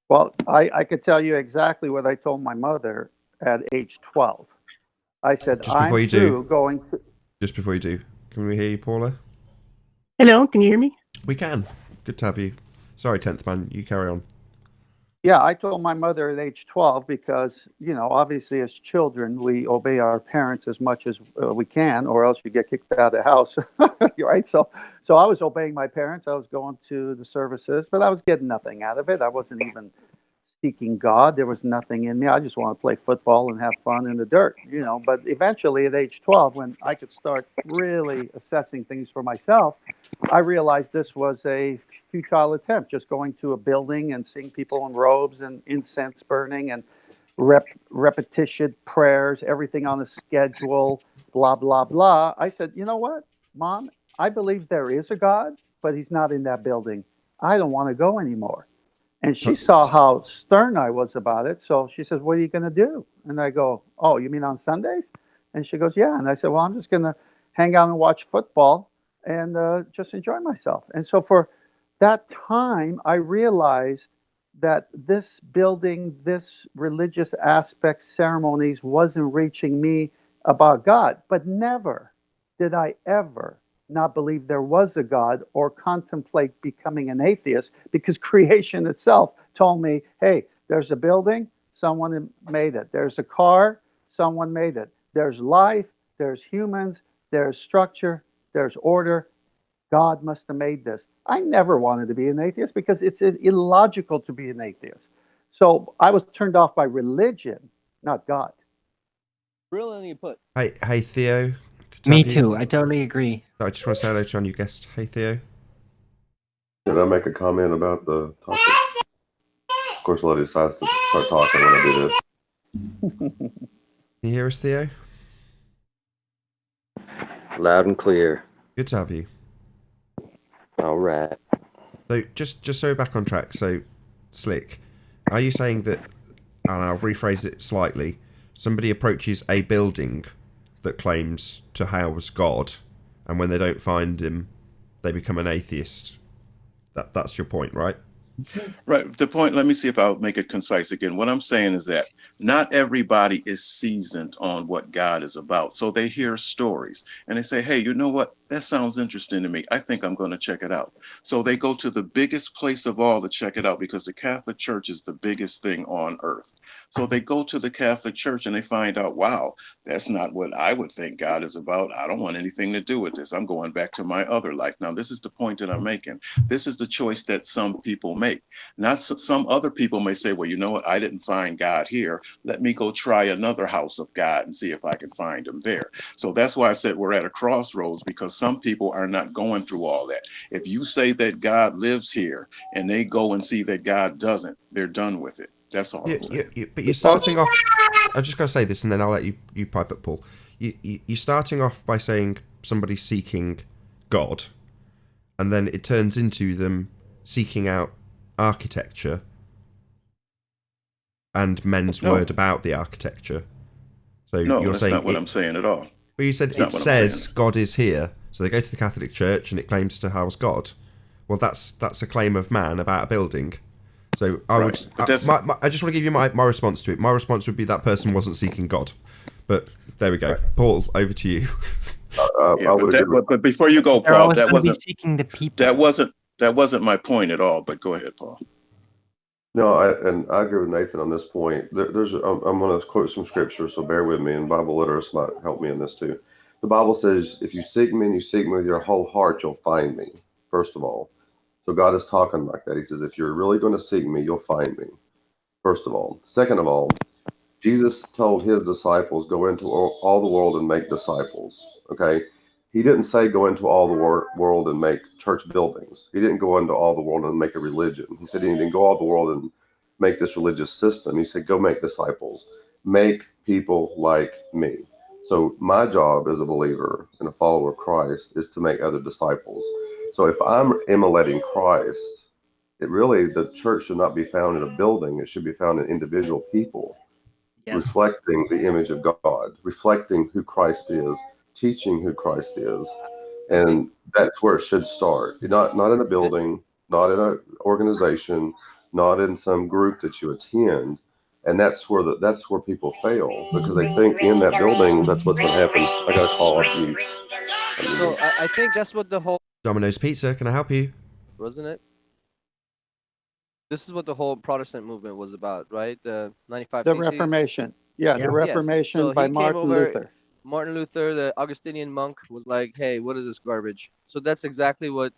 Well, I could tell you exactly what I told my mother at age 12. I said, Just before Just before you do, can we hear you, Paula? Hello, can you hear me? We can. Good to have you. Sorry, 10th Man, you carry on. Yeah, I told my mother at age 12 because, you know, obviously as children, we obey our parents as much as we can, or else you get kicked out of the house, right? So I was obeying my parents. I was going to the services, but I was getting nothing out of it. I wasn't even seeking God. There was nothing in me. I just want to play football and have fun in the dirt, you know. But eventually at age 12, when I could start really assessing things for myself, I realized this was a futile attempt, just going to a building and seeing people in robes and incense burning and repetition prayers, everything on a schedule, blah, blah, blah. I said, you know what, Mom, I believe there is a God, but he's not in that building. I don't want to go anymore. And she saw how stern I was about it. So she says, what are you going to do? And I go, oh, you mean on Sundays? And she goes, yeah. And I said, well, I'm just going to hang out and watch football and just enjoy myself. And so for that time, I realized that this building, this religious aspect, ceremonies wasn't reaching me about God. But never did I ever not believe there was a God or contemplate becoming an atheist, because creation itself told me, hey, there's a building, someone made it. There's a car, someone made it. There's life, there's humans, there's structure, there's order. God must have made this. I never wanted to be an atheist because it's illogical to be an atheist. So I was turned off by religion, not God. Brilliantly put. Hey Theo. Me too. I totally agree. I just want to say hello to our new guest. Hey Theo. Can I make a comment about the topic? Of course, Lottie decides to start talking when I do this. Can you hear us, Theo? Loud and clear. Good to have you. All right. So just so we're back on track. So, Slick, are you saying that, and I'll rephrase it slightly, somebody approaches a building that claims to house God, and when they don't find him, they become an atheist. That's your point, right? Right. The point, let me see if I'll make it concise again. What I'm saying is that not everybody is seasoned on what God is about. So they hear stories and they say, hey, you know what? That sounds interesting to me. I think I'm going to check it out. So they go to the biggest place of all to check it out because the Catholic Church is the biggest thing on earth. So they go to the Catholic Church and they find out, wow, that's not what I would think God is about. I don't want anything to do with this. I'm going back to my other life. Now, this is the point that I'm making. This is the choice that some people make. Not some other people may say, well, you know what? I didn't find God here. Let me go try another house of God and see if I can find him there. So that's why I said we're at a crossroads, because some people are not going through all that. If you say that God lives here and they go and see that God doesn't, they're done with it. That's all I'm saying. But you're starting off. I'm just going to say this, and then I'll let you pipe up, Paul. You're starting off by saying somebody's seeking God, and then it turns into them seeking out architecture and men's word about the architecture. So you're that's saying not what I'm saying at all. But you said it says God is here, so they go to the Catholic Church and it claims to house God. Well, that's a claim of man about a building. So I just want to give you my response to it. My response would be that person wasn't seeking God. But there we go. Paul, over to you. But before you go, Paul, that wasn't seeking the people. That wasn't my point at all. But go ahead, Paul. No, I agree with Nathan on this point. I'm going to quote some scripture, so bear with me, and Bible literacy might help me in this too. The Bible says, if you seek me and you seek me with your whole heart, you'll find me, first of all. So God is talking like that. He says, if you're really going to seek me, you'll find me, first of all. Second of all, Jesus told his disciples, go into all the world and make disciples, okay? He didn't say go into all the world and make church buildings. He didn't go into all the world and make a religion. He said he didn't go all the world and make this religious system. He said, go make disciples. Make people like me. So my job as a believer and a follower of Christ is to make other disciples. So if I'm emulating Christ, the church should not be found in a building. It should be found in individual people, reflecting the image of God, reflecting who Christ is, teaching who Christ is. And that's where it should start. Not in a building, not in an organization, not in some group that you attend. And that's where people fail, because they think in that building that's what's going to happen. I got a call off you. So I think that's what the whole Domino's Pizza, can I help you? Wasn't it? This is what the whole Protestant movement was about, right? The 95 The Theses? Reformation. Yeah, the Reformation So by he Martin came over, Luther. Martin Luther, the Augustinian monk, was like, hey, what is this garbage? So that's exactly what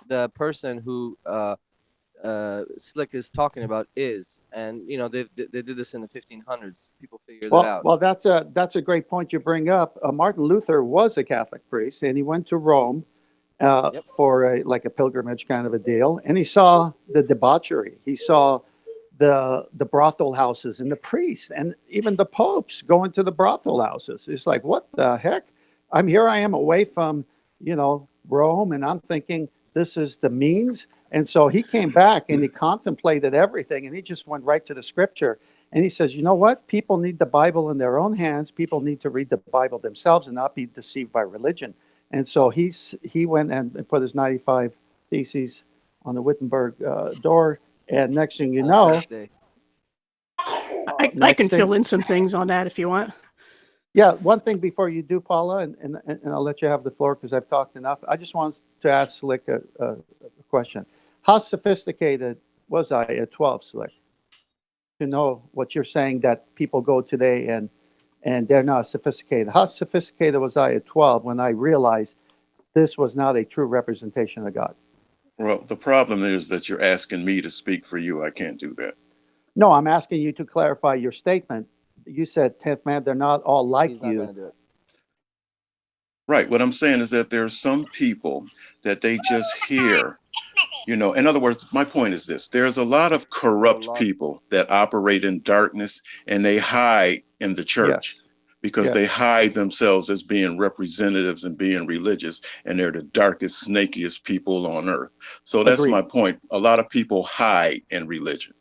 the person who Slick is talking about is. And, they did this in the 1500s. People figured it out. Well, that's a great point you bring up. Martin Luther was a Catholic priest, and he went to Rome for a pilgrimage kind of a deal. And he saw the debauchery. He saw the brothel houses and the priests and even the popes going to the brothel houses. It's like, what the heck? I am away from, Rome, and I'm thinking this is the means. And so he came back and he contemplated everything, and he just went right to the scripture. And he says, you know what? People need the Bible in their own hands. People need to read the Bible themselves and not be deceived by religion. And so he went and put his 95 Theses on the Wittenberg door. And next thing you know, I can fill in some things on that if you want. Yeah, one thing before you do, Paula, and I'll let you have the floor because I've talked enough. I just wanted to ask Slick a question. How sophisticated was I at 12, Slick, to know what you're saying, that people go today and they're not sophisticated? How sophisticated was I at 12 when I realized this was not a true representation of God? Well, the problem is that you're asking me to speak for you. I can't do that. No, I'm asking you to clarify your statement. You said, 10th man, they're not all like you. Right. What I'm saying is that there are some people that they just hear, in other words, my point is this. There's a lot of corrupt people that operate in darkness, and they hide in the church because they hide themselves as being representatives and being religious, and they're the darkest, snakiest people on earth. So that's my point. A lot of people hide in religion.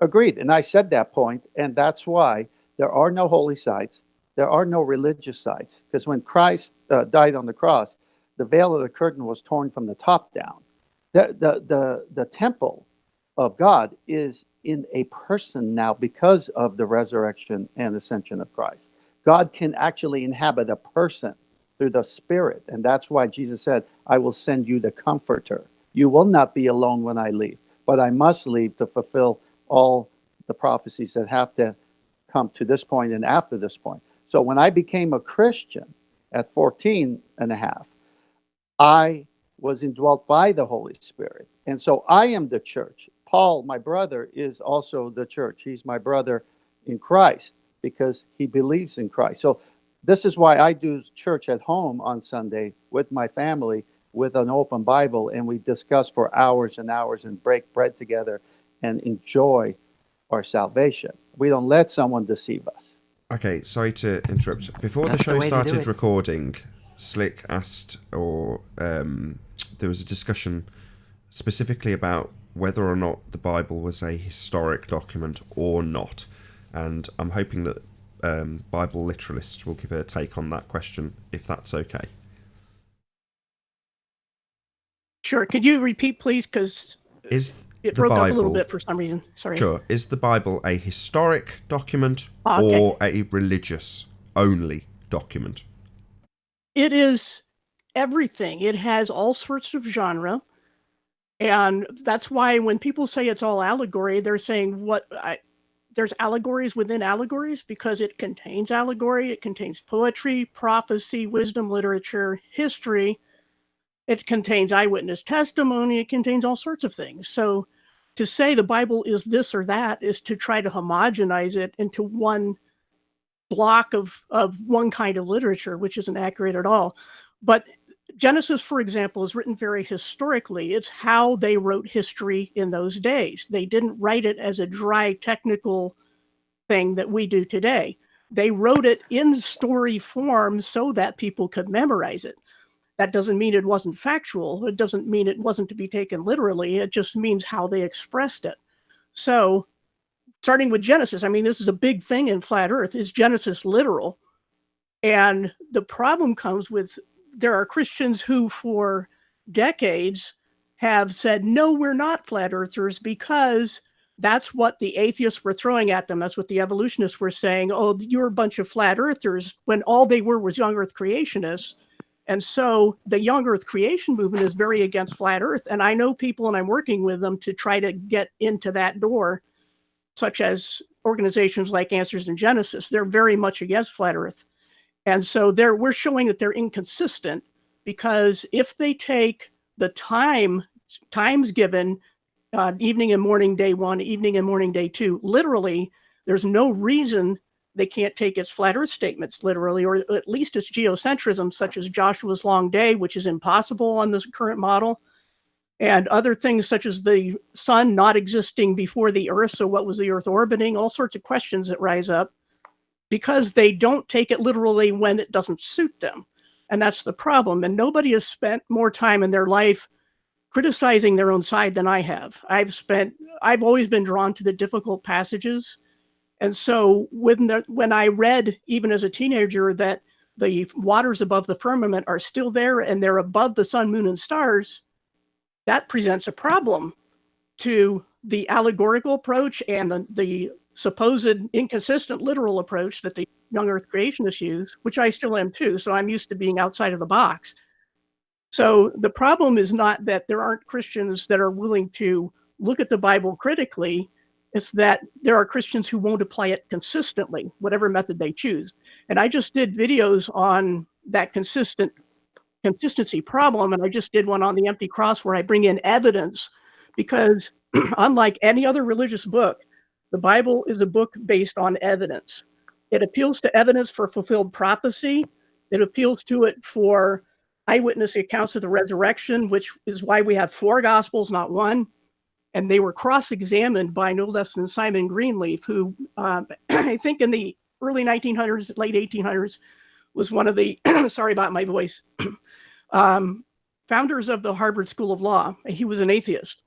Agreed. And I said that point, and that's why there are no holy sites. There are no religious sites, because when Christ died on the cross, the veil of the curtain was torn from the top down. The temple of God is in a person now because of the resurrection and ascension of Christ. God can actually inhabit a person through the Spirit. And that's why Jesus said, I will send you the Comforter. You will not be alone when I leave, but I must leave to fulfill all the prophecies that have to come to this point and after this point. So when I became a Christian at 14 and a half, I was indwelt by the Holy Spirit. And so I am the church. Paul, my brother, is also the church. He's my brother in Christ because he believes in Christ. So this is why I do church at home on Sunday with my family with an open Bible, and we discuss for hours and hours and break bread together and enjoy our salvation. We don't let someone deceive us. Okay, sorry to interrupt. Before the show started recording, Slick asked, or there was a discussion specifically about whether or not the Bible was a historic document or not. And I'm hoping that Bible literalists will give a take on that question, if that's okay. Sure. Could you repeat, please? Because it broke up a little bit for some reason. Sorry. Sure. Is the Bible a historic document or a religious only document? It is everything. It has all sorts of genre. And that's why when people say it's all allegory, they're saying there's allegories within allegories, because it contains allegory. It contains poetry, prophecy, wisdom, literature, history. It contains eyewitness testimony. It contains all sorts of things. So to say the Bible is this or that is to try to homogenize it into one block of one kind of literature, which isn't accurate at all. But Genesis, for example, is written very historically. It's how they wrote history in those days. They didn't write it as a dry technical thing that we do today. They wrote it in story form so that people could memorize it. That doesn't mean it wasn't factual. It doesn't mean it wasn't to be taken literally. It just means how they expressed it. So starting with Genesis, I mean, this is a big thing in Flat Earth. Is Genesis literal? And the problem comes with, there are Christians who for decades have said, no, we're not flat earthers, because that's what the atheists were throwing at them. That's what the evolutionists were saying. Oh, you're a bunch of flat earthers, when all they were was young earth creationists. And so the young earth creation movement is very against flat earth. And I know people, and I'm working with them to try to get into that door, such as organizations like Answers in Genesis. They're very much against flat earth. And so we're showing that they're inconsistent, because if they take the times given, evening and morning day 1, evening and morning day 2, literally, there's no reason they can't take its flat earth statements literally, or at least its geocentrism, such as Joshua's long day, which is impossible on this current model, and other things such as the sun not existing before the earth. So what was the earth orbiting? All sorts of questions that rise up, because they don't take it literally when it doesn't suit them. And that's the problem. And nobody has spent more time in their life criticizing their own side than I have. I've always been drawn to the difficult passages. And so when I read, even as a teenager, that the waters above the firmament are still there and they're above the sun, moon, and stars, that presents a problem to the allegorical approach and the supposed inconsistent literal approach that the young earth creationists use, which I still am too. So I'm used to being outside of the box. So the problem is not that there aren't Christians that are willing to look at the Bible critically. It's that there are Christians who won't apply it consistently, whatever method they choose. And I just did videos on that consistency problem. And I just did one on the empty cross where I bring in evidence, because unlike any other religious book, the Bible is a book based on evidence. It appeals to evidence for fulfilled prophecy. It appeals to it for eyewitness accounts of the resurrection, which is why we have 4 gospels, not 1. And they were cross-examined by no less than Simon Greenleaf, who I think in the early 1900s, late 1800s, was one of the, sorry about my voice, founders of the Harvard School of Law. He was an atheist.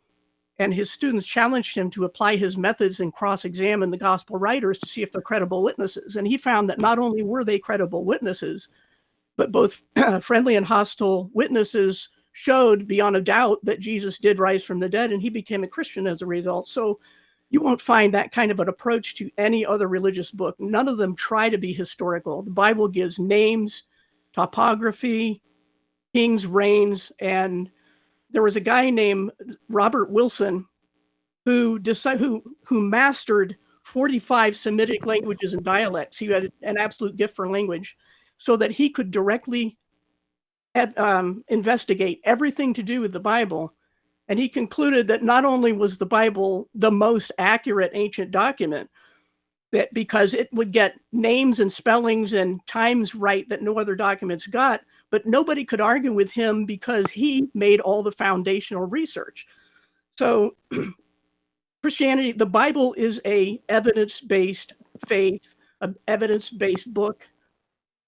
And his students challenged him to apply his methods and cross-examine the gospel writers to see if they're credible witnesses. And he found that not only were they credible witnesses, but both friendly and hostile witnesses showed beyond a doubt that Jesus did rise from the dead, and he became a Christian as a result. So you won't find that kind of an approach to any other religious book. None of them try to be historical. The Bible gives names, topography, kings, reigns, and there was a guy named Robert Wilson who mastered 45 Semitic languages and dialects. He had an absolute gift for language, so that he could directly investigate everything to do with the Bible. And he concluded that not only was the Bible the most accurate ancient document, that because it would get names and spellings and times right that no other documents got, but nobody could argue with him because he made all the foundational research. So Christianity, the Bible is a evidence-based faith, an evidence-based book.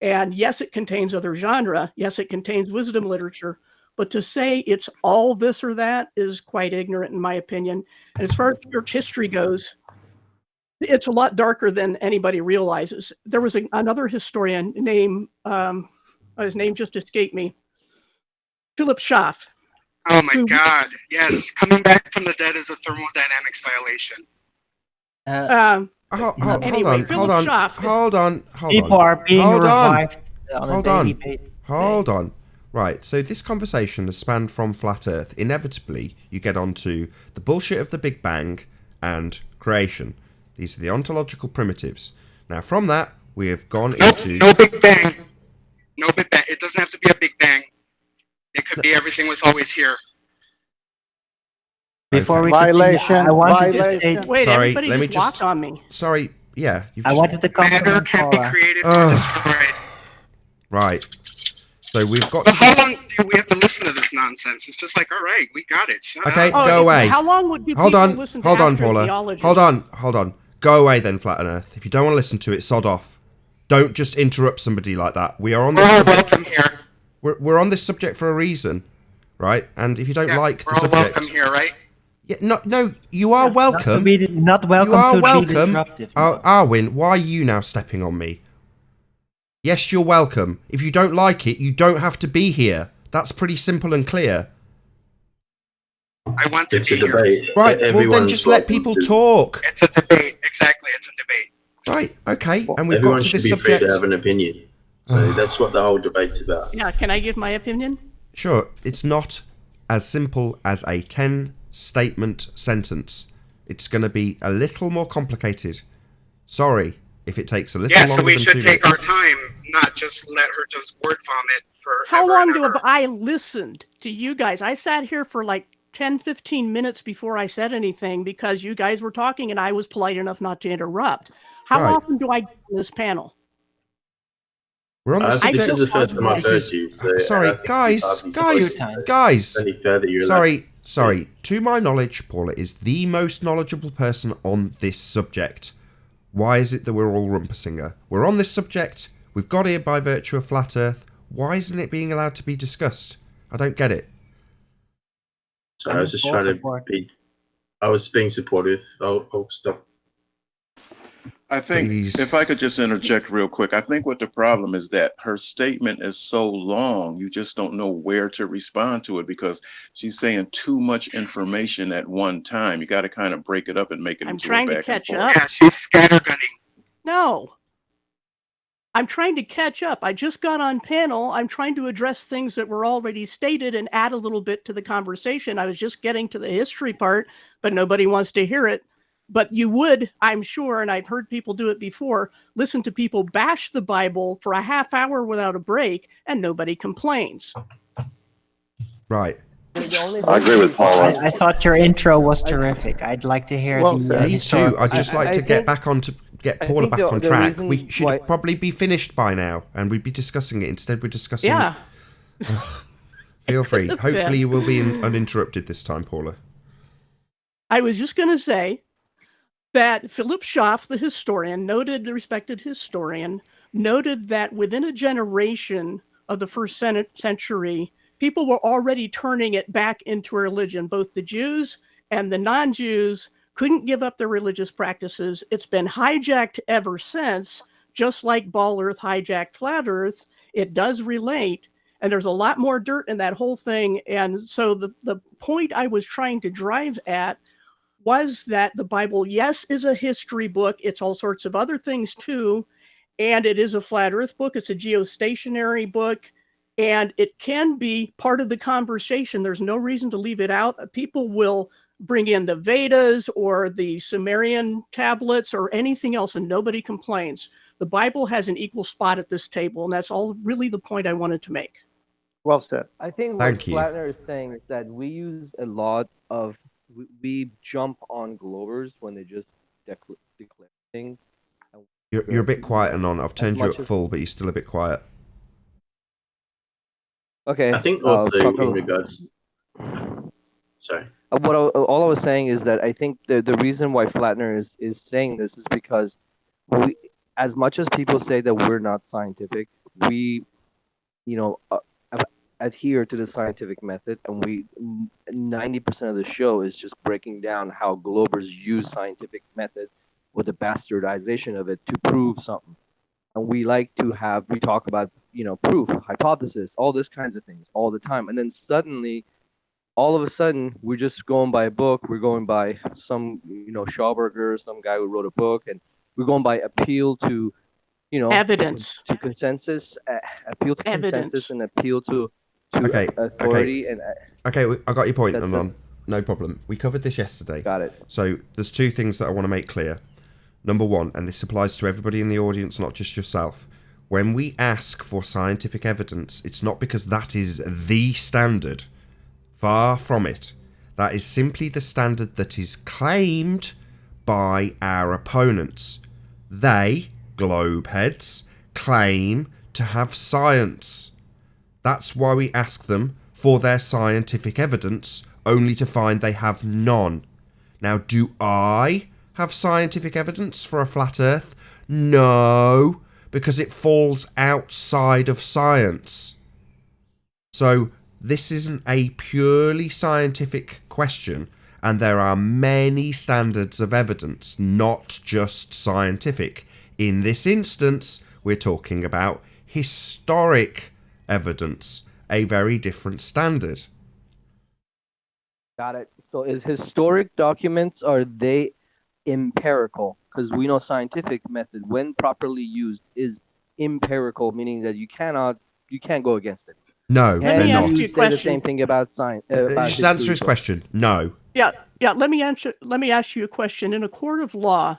And yes, it contains other genre. Yes, it contains wisdom literature. But to say it's all this or that is quite ignorant, in my opinion. And as far as church history goes, it's a lot darker than anybody realizes. There was another historian named, his name just escaped me, Philip Schaff. Oh my God! Yes, coming back from the dead is a thermodynamics violation. Hold on. People are being revived on a daily basis. Hold on. Right, so this conversation has spanned from Flat Earth. Inevitably, you get onto the bullshit of the Big Bang and creation. These are the ontological primitives. Now, from that, we have gone into... No Big Bang. No Big Bang. It doesn't have to be a Big Bang. It could be everything was always here. Before we Violation. I wanted to say... Wait, sorry, everybody let me just walked on me. Sorry, yeah. I wanted to compliment Matter can't be Paula. created or destroyed. Right. So we've got... But how long do we have to listen to this nonsense? It's just like, all right, we got it. Shut Okay, up. go away. How long would people listen to Hold on, Paula. astrotheology? Hold on. Go away then, Flat Earth. If you don't want to listen to it, sod off. Don't just interrupt somebody like that. We are on this subject. Welcome here. We're on this subject for a reason, right? And if you don't like the We're all subject... welcome here, right? Yeah, no, you are welcome. Not welcome you are to be welcome. disruptive. Arwin, why are you now stepping on me? Yes, you're welcome. If you don't like it, you don't have to be here. That's pretty simple and clear. I want to It's be a debate. Right, well then Everyone's just let welcome people to- talk. It's a debate. Exactly, it's a debate. Right, okay. And we've Everyone got to should this be subject. free to have an opinion. So that's what the whole debate's about. Yeah, can I give my opinion? Sure, it's not as simple as a 10-statement sentence. It's going to be a little more complicated. Sorry if it takes a little longer Yeah, than so we 2 should take minutes. our time, not just let her just word vomit for How long have I listened to you guys? I sat here for like 10, 15 minutes before I said anything because you guys were talking and I was polite enough not to interrupt. How Right. often do I get on this panel? We're on the This subject. is the first time I've This heard is- you. So sorry, I think guys. any further you're Sorry. To my knowledge, Paula is the most knowledgeable person on this subject. Why is it that we're all rumpusing her? We're on this subject. We've got here by virtue of Flat Earth. Why isn't it being allowed to be discussed? I don't get it. So I was just trying to be. I was being supportive. I'll stop. I think if I could just interject real quick, I think what the problem is that her statement is so long, you just don't know where to respond to it because she's saying too much information at one time. You got to kind of break it up and make it I'm into trying a to back catch and up. forth. Yeah, she's scattergunning. No. I'm trying to catch up. I just got on panel. I'm trying to address things that were already stated and add a little bit to the conversation. I was just getting to the history part, but nobody wants to hear it. But you would, I'm sure, and I've heard people do it before, listen to people bash the Bible for a half hour without a break, and nobody complains. Right. I agree with Paula. I thought your intro was terrific. I'd like to hear Well the said. Me too. historical- I'd just like to get back on to get I Paula think back on the track. reason We should why- probably be finished by now, and we'd be discussing it. Instead, we're discussing. Yeah. Feel free. Yeah. Hopefully, you will be uninterrupted this time, Paula. I was just going to say that Philip Schaff, the historian, noted, the respected historian, noted that within a generation of the first century, people were already turning it back into a religion. Both the Jews and the non-Jews couldn't give up their religious practices. It's been hijacked ever since, just like Ball Earth hijacked Flat Earth. it does relate. And there's a lot more dirt in that whole thing. And so the point I was trying to drive at was that the Bible, yes, is a history book. It's all sorts of other things too. And it is a flat earth book. It's a geostationary book. And it can be part of the conversation. There's no reason to leave it out. People will bring in the Vedas or the Sumerian tablets or anything else, and nobody complains. The Bible has an equal spot at this table, and that's all really the point I wanted to make. Well said. I think what Flatner is saying is that we use a lot of, we jump on Globers when they just declare things. You're a bit quiet, Anon. I've turned you up full, but you're still a bit quiet. Okay. I think also in regards. Sorry. All I was saying is that I think the reason why Flatner is saying this is because we, as much as people say that we're not scientific, we, adhere to the scientific method, and 90% of the show is just breaking down how Globers use scientific method with the bastardization of it to prove something. And we talk about, proof, hypothesis, all this kinds of things all the time. And then suddenly, all of a sudden, we're just going by a book. We're going by some, Schauberger, some guy who wrote a book, and we're going by appeal to, evidence, to consensus, appeal to consensus, and appeal to authority. Okay, I got your point, Anon. No problem. We covered this yesterday. Got it. So there's two things that I want to make clear. Number one, and this applies to everybody in the audience, not just yourself. When we ask for scientific evidence, it's not because that is the standard. Far from it. That is simply the standard that is claimed by our opponents. They, globeheads, claim to have science. That's why we ask them for their scientific evidence, only to find they have none. Now, do I have scientific evidence for a flat earth? No, because it falls outside of science. So this isn't a purely scientific question, and there are many standards of evidence, not just scientific. In this instance, we're talking about historic evidence, a very different standard. Got it. So is historic documents, are they empirical? Because we know scientific method, when properly used, is empirical, meaning that you can't go against it. No, they're not. You say the same thing about science. Just answer his question. No. Yeah. Let me ask you a question. In a court of law,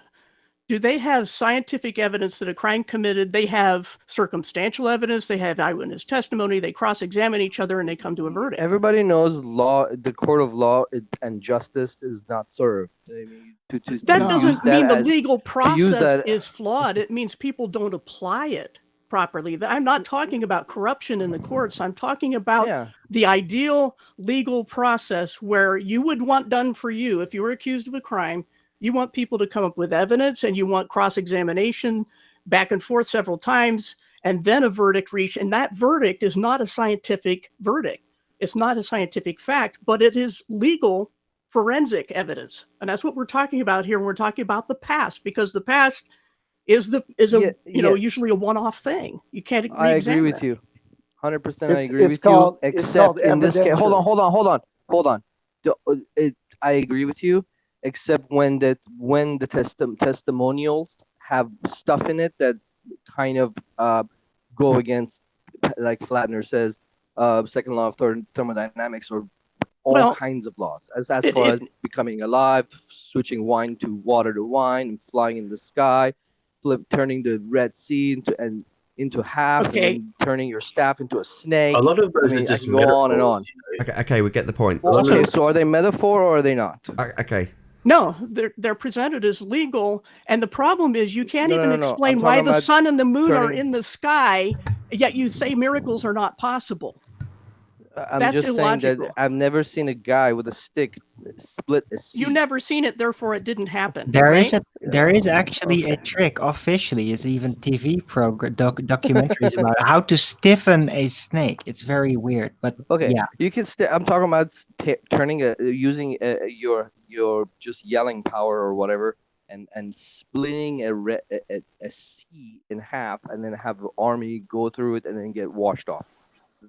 do they have scientific evidence that a crime committed? They have circumstantial evidence. They have eyewitness testimony. They cross-examine each other, and they come to a verdict. Everybody knows law. The court of law and justice is not served. I mean, that doesn't mean the legal process is flawed. It means people don't apply it properly. I'm not talking about corruption in the courts. I'm talking about the ideal legal process where you would want done for you if you were accused of a crime. You want people to come up with evidence, and you want cross-examination back and forth several times, and then a verdict reached. And that verdict is not a scientific verdict. It's not a scientific fact, but it is legal forensic evidence. And that's what we're talking about here. We're talking about the past, because the past is usually a one-off thing. You can't I agree with you. 100% I agree with you. Except in this case, hold on. I agree with you. Except when the testimonials have stuff in it that kind of go against, like Flatner says, second law of thermodynamics, or all kinds of laws, as far as becoming alive, switching wine to water to wine, flying in the sky, turning the Red Sea into half, and turning your staff into a snake. A lot of those are just go on and on. Okay, we get the point. Okay, so are they metaphor or are they not? Okay. No, they're presented as legal, and the problem is you can't even explain why the sun and the moon are in the sky, yet you say miracles are not possible. That's just illogical. saying that I've never seen a guy with a stick split a sea. You never seen it, therefore it didn't happen. There is actually a trick officially. It's even TV documentaries about how to stiffen a snake. It's very weird, but yeah. You can. I'm talking about using your just yelling power or whatever and splitting a sea in half and then have the army go through it and then get washed off.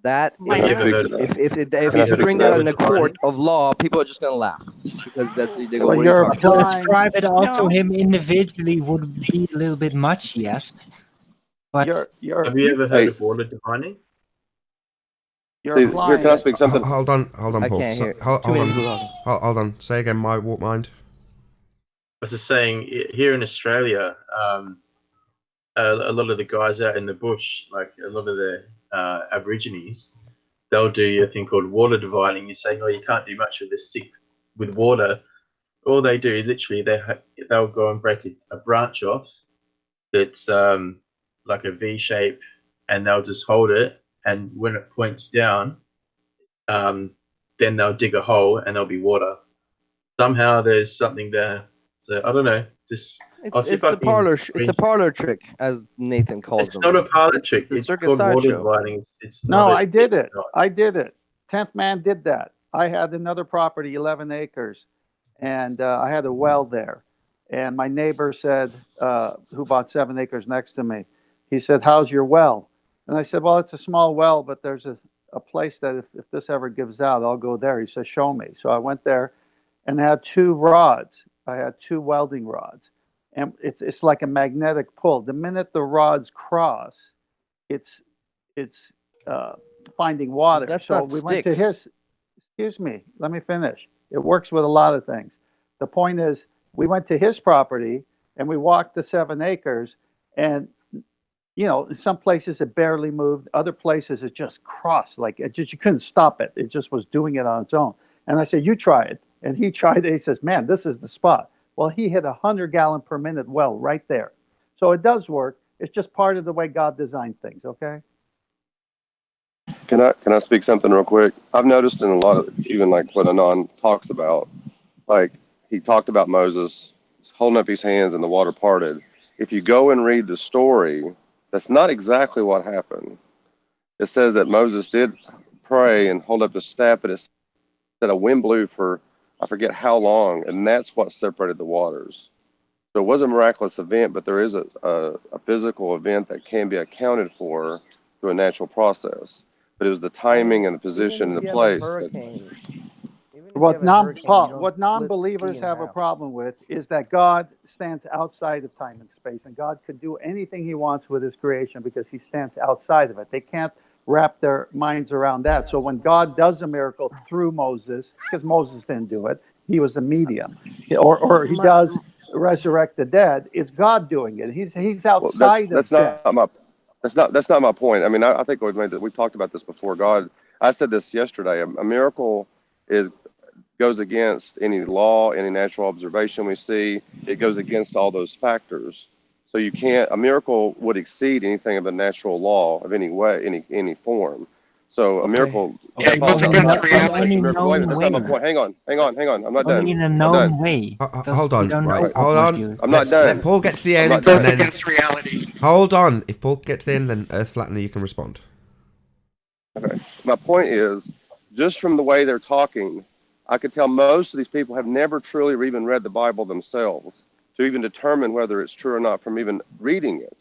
That My is, God. if you bring that in a court of law, people are just gonna laugh because they go, Well, "What are you you're talking To about?" applying. ascribe it also No. him individually would be a little bit much, yes. But Have you ever heard of water divining? You're See, here, applying can I it. speak something? Hold on, I Paul. can't hear. Hold Too many on. people talking. Hold on. Say again, my mind. I was just saying, here in Australia, a lot of the guys out in the bush, like a lot of the Aborigines, they'll do a thing called water dividing. You're saying, oh, you can't do much of this stick with water. All they do, literally, they'll go and break a branch off that's like a V shape, and they'll just hold it, and when it points down, then they'll dig a hole and there'll be water. Somehow there's something there. So I don't know. Just I'll see if I can It's a parlor trick, as Nathan calls It's them. not a parlor trick. It's It's circus called water sideshow. dividing. It's No, not. I did it. I did it. 10th man did that. I had another property, 11 acres, and I had a well there. And my neighbor said, who bought 7 acres next to me, he said, "How's your well?" And I said, "Well, it's a small well, but there's a place that if this ever gives out, I'll go there." He said, "Show me." So I went there and I had 2 rods. I had 2 welding rods. And it's like a magnetic pull. The minute the rods cross, it's finding water. That's So not we went to sticks. his. Excuse me, let me finish. It works with a lot of things. The point is, we went to his property and we walked the 7 acres, and in some places it barely moved. Other places it just crossed, like you couldn't stop it. It just was doing it on its own. And I said, "You try it." And he tried it. He says, "Man, this is the spot." Well, he hit 100-gallon per minute well right there. So it does work. It's just part of the way God designed things. Okay. Can I speak something real quick? I've noticed in a lot of, even like what Anon talks about, like he talked about Moses holding up his hands and the water parted. If you go and read the story, that's not exactly what happened. It says that Moses did pray and hold up the staff, but it said a wind blew for I forget how long, and that's what separated the waters. So it was a miraculous event, but there is a physical event that can be accounted for through a natural process. But it was the timing and the position and the place. What non-believers have a problem with is that God stands outside of time and space, and God could do anything he wants with his creation because he stands outside of it. They can't wrap their minds around that. So when God does a miracle through Moses, because Moses didn't do it, he was a medium, or he does resurrect the dead, it's God doing it. He's outside of death. That's not my point. I mean, I think we've talked about this before. God, I said this yesterday. A miracle goes against any law, any natural observation we see. It goes against all those factors. So a miracle would exceed anything of the natural law of any way, any form. So a miracle. Yeah, it goes against reality. Wait, that's not my point. Hang on. I'm not done. Only in a I'm known done. way. Hold on, right? Hold on. I'm not done. Let Paul get to the end, and Goes then against reality. hold on. If Paul gets to the end, then Earth Flattener, you can respond. Okay. My point is, just from the way they're talking, I could tell most of these people have never truly even read the Bible themselves to even determine whether it's true or not from even reading it.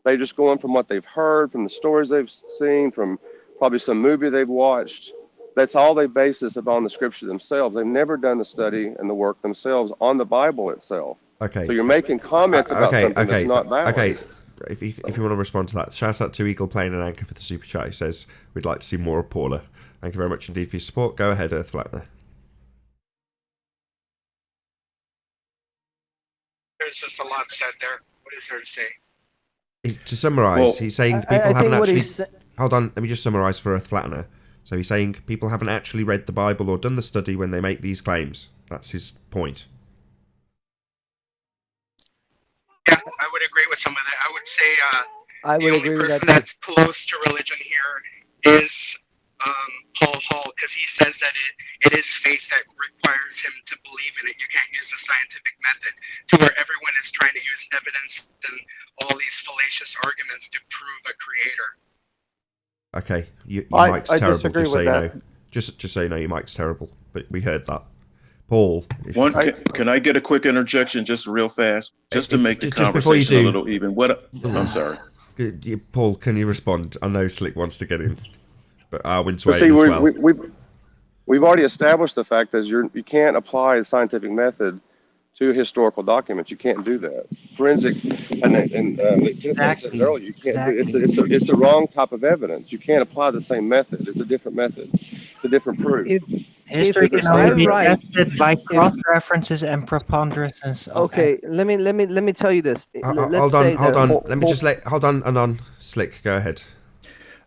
They just go on from what they've heard, from the stories they've seen, from probably some movie they've watched. That's all they base this upon the scripture themselves. They've never done the study and the work themselves on the Bible itself. Okay. So you're making comments about something that's not valid. Okay. If you want to respond to that, shout out to Eagle Plane and Anchor for the super chat. He says we'd like to see more of Paula. Thank you very much indeed for your support. Go ahead, Earth Flattener. There's just a lot said there. What is there to say? To summarise, he's saying people haven't actually. Hold on, let me just summarise for Earth Flattener. So he's saying people haven't actually read the Bible or done the study when they make these claims. That's his point. Yeah, I would agree with some of that. I would say I would agree with that. the only person that's close to religion here is Paul Hall, because he says that it is faith that requires him to believe in it. You can't use a scientific method to where everyone is trying to use evidence and all these fallacious arguments to prove a creator. Okay, your mic's terrible. Disagree Just so with you that. know, just so you know, your mic's terrible. But we heard that. Paul. Can I get a quick interjection, just real fast, just to make the just before you conversation do, a little even? I'm sorry. Paul, can you respond? I know Slick wants to get in, but Arwin's But waiting see, as well. we've already established the fact that you can't apply a scientific method to historical documents. You can't do that. Forensic, and said earlier, you can't. It's the wrong type of evidence. You can't apply the same method. It's a different method. It's a different proof. History can only be tested by cross references and preponderance. Okay, let me tell you this. Hold on. Let me just hold on. Slick, go ahead.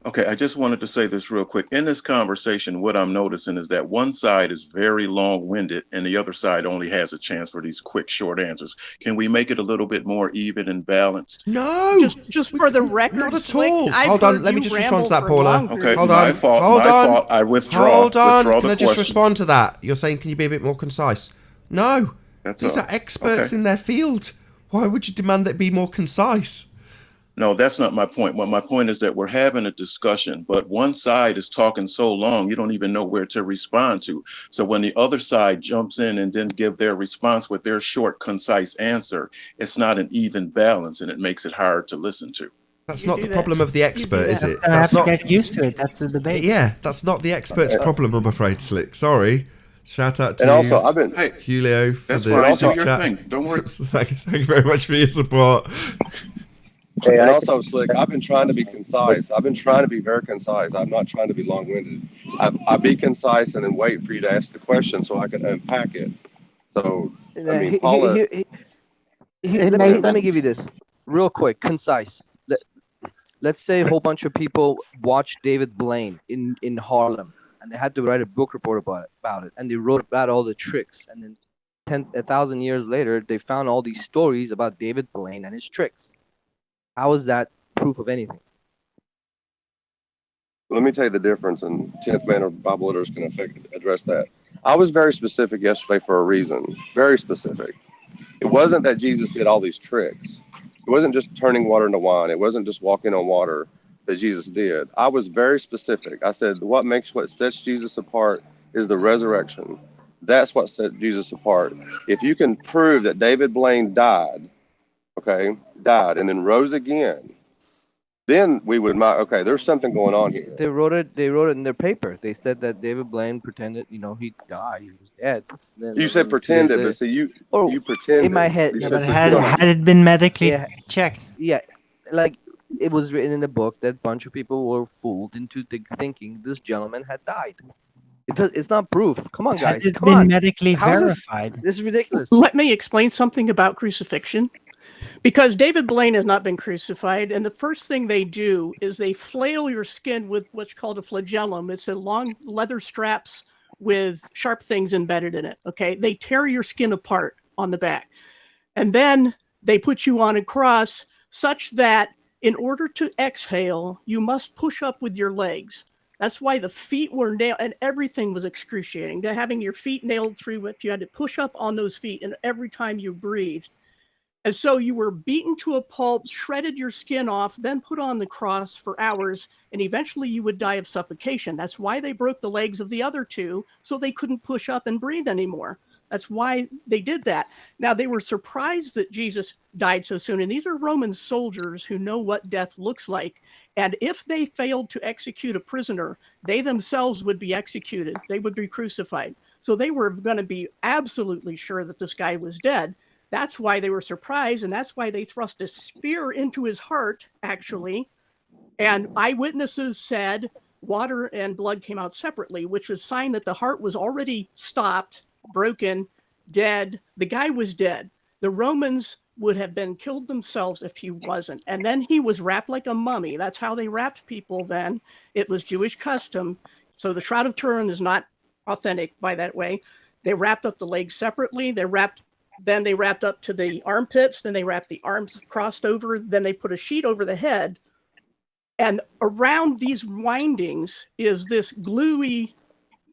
Okay, I just wanted to say this real quick. In this conversation, what I'm noticing is that one side is very long-winded and the other side only has a chance for these quick, short answers. Can we make it a little bit more even and balanced? No! Just for the record, not at Slick, all. I've Hold on, heard let me you just respond to that, ramble for Paula. long Okay, Hold my on. fault. Hold my on. fault. I withdraw. Hold on. Withdraw Can I the just question. respond to that? You're saying, can you be a bit more concise? No. These all. are experts Okay. in their field. Why would you demand that it be more concise? No, that's not my point. Well, my point is that we're having a discussion, but one side is talking so long, you don't even know where to respond to. So when the other side jumps in and then give their response with their short, concise answer, it's not an even balance and it makes it hard to listen to. That's not the problem of the expert, is it? That's not. Get used to it. That's the debate. Yeah, that's not the expert's problem, I'm afraid, Slick. Sorry. Shout out to and also, Julio for that's the fine. super Do your chat. thing. Don't worry. Thank you very much for your support. And also, Slick, I've been trying to be concise. I've been trying to be very concise. I'm not trying to be long-winded. I be concise and then wait for you to ask the question so I can unpack it. So, I mean, Paula... Let me give you this real quick, concise. Let's say a whole bunch of people watched David Blaine in Harlem, and they had to write a book report about it, and they wrote about all the tricks, and then 1,000 years later, they found all these stories about David Blaine and his tricks. How is that proof of anything? Let me tell you the difference, and 10th Man or Bible Letters can address that. I was very specific yesterday for a reason, very specific. It wasn't that Jesus did all these tricks. It wasn't just turning water into wine. It wasn't just walking on water that Jesus did. I was very specific. I said, what sets Jesus apart is the resurrection. That's what set Jesus apart. If you can prove that David Blaine died, and then rose again, then we would okay, there's something going on here. They wrote it in their paper. They said that David Blaine pretended, he died, he was dead. You said pretended, but see, you pretended. In my head. Yeah, but had it been medically checked? Yeah, like it was written in the book that a bunch of people were fooled into thinking this gentleman had died. It's not proof. Come on, guys. Had it Come been on. medically How verified? This is ridiculous. Let me explain something about crucifixion. Because David Blaine has not been crucified, and the first thing they do is they flail your skin with what's called a flagellum. It's a long leather straps with sharp things embedded in it. Okay, they tear your skin apart on the back, and then they put you on a cross such that in order to exhale, you must push up with your legs. That's why the feet were nailed, and everything was excruciating. Having your feet nailed through it, you had to push up on those feet, and every time you breathed. And so you were beaten to a pulp, shredded your skin off, then put on the cross for hours, and eventually you would die of suffocation. That's why they broke the legs of the other two, so they couldn't push up and breathe anymore. That's why they did that. Now, they were surprised that Jesus died so soon, and these are Roman soldiers who know what death looks like. And if they failed to execute a prisoner, they themselves would be executed. They would be crucified. So they were going to be absolutely sure that this guy was dead. That's why they were surprised, and that's why they thrust a spear into his heart, actually. And eyewitnesses said water and blood came out separately, which was a sign that the heart was already stopped, broken, dead. The guy was dead. The Romans would have been killed themselves if he wasn't. And then he was wrapped like a mummy. That's how they wrapped people then. It was Jewish custom. So the Shroud of Turin is not authentic by that way. They wrapped up the legs separately. Then they wrapped up to the armpits. Then they wrapped the arms crossed over. Then they put a sheet over the head. And around these windings is this gluey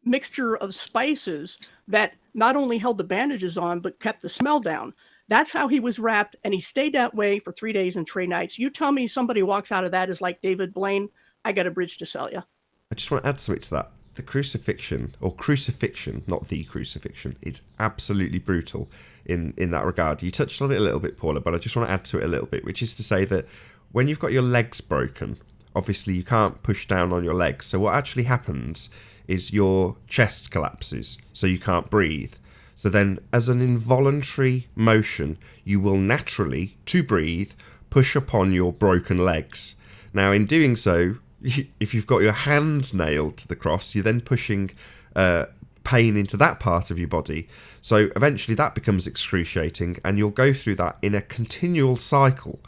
mixture of spices that not only held the bandages on, but kept the smell down. That's how he was wrapped. And he stayed that way for 3 days and 3 nights. You tell me somebody walks out of that is like David Blaine, I got a bridge to sell you. I just want to add something to that. the crucifixion, not the crucifixion, is absolutely brutal in that regard. You touched on it a little bit, Paula, but I just want to add to it a little bit, which is to say that when you've got your legs broken, obviously you can't push down on your legs. So what actually happens is your chest collapses, so you can't breathe. So then, as an involuntary motion, you will naturally, to breathe, push upon your broken legs. Now, in doing so, if you've got your hands nailed to the cross, you're then pushing pain into that part of your body. So eventually that becomes excruciating, and you'll go through that in a continual cycle.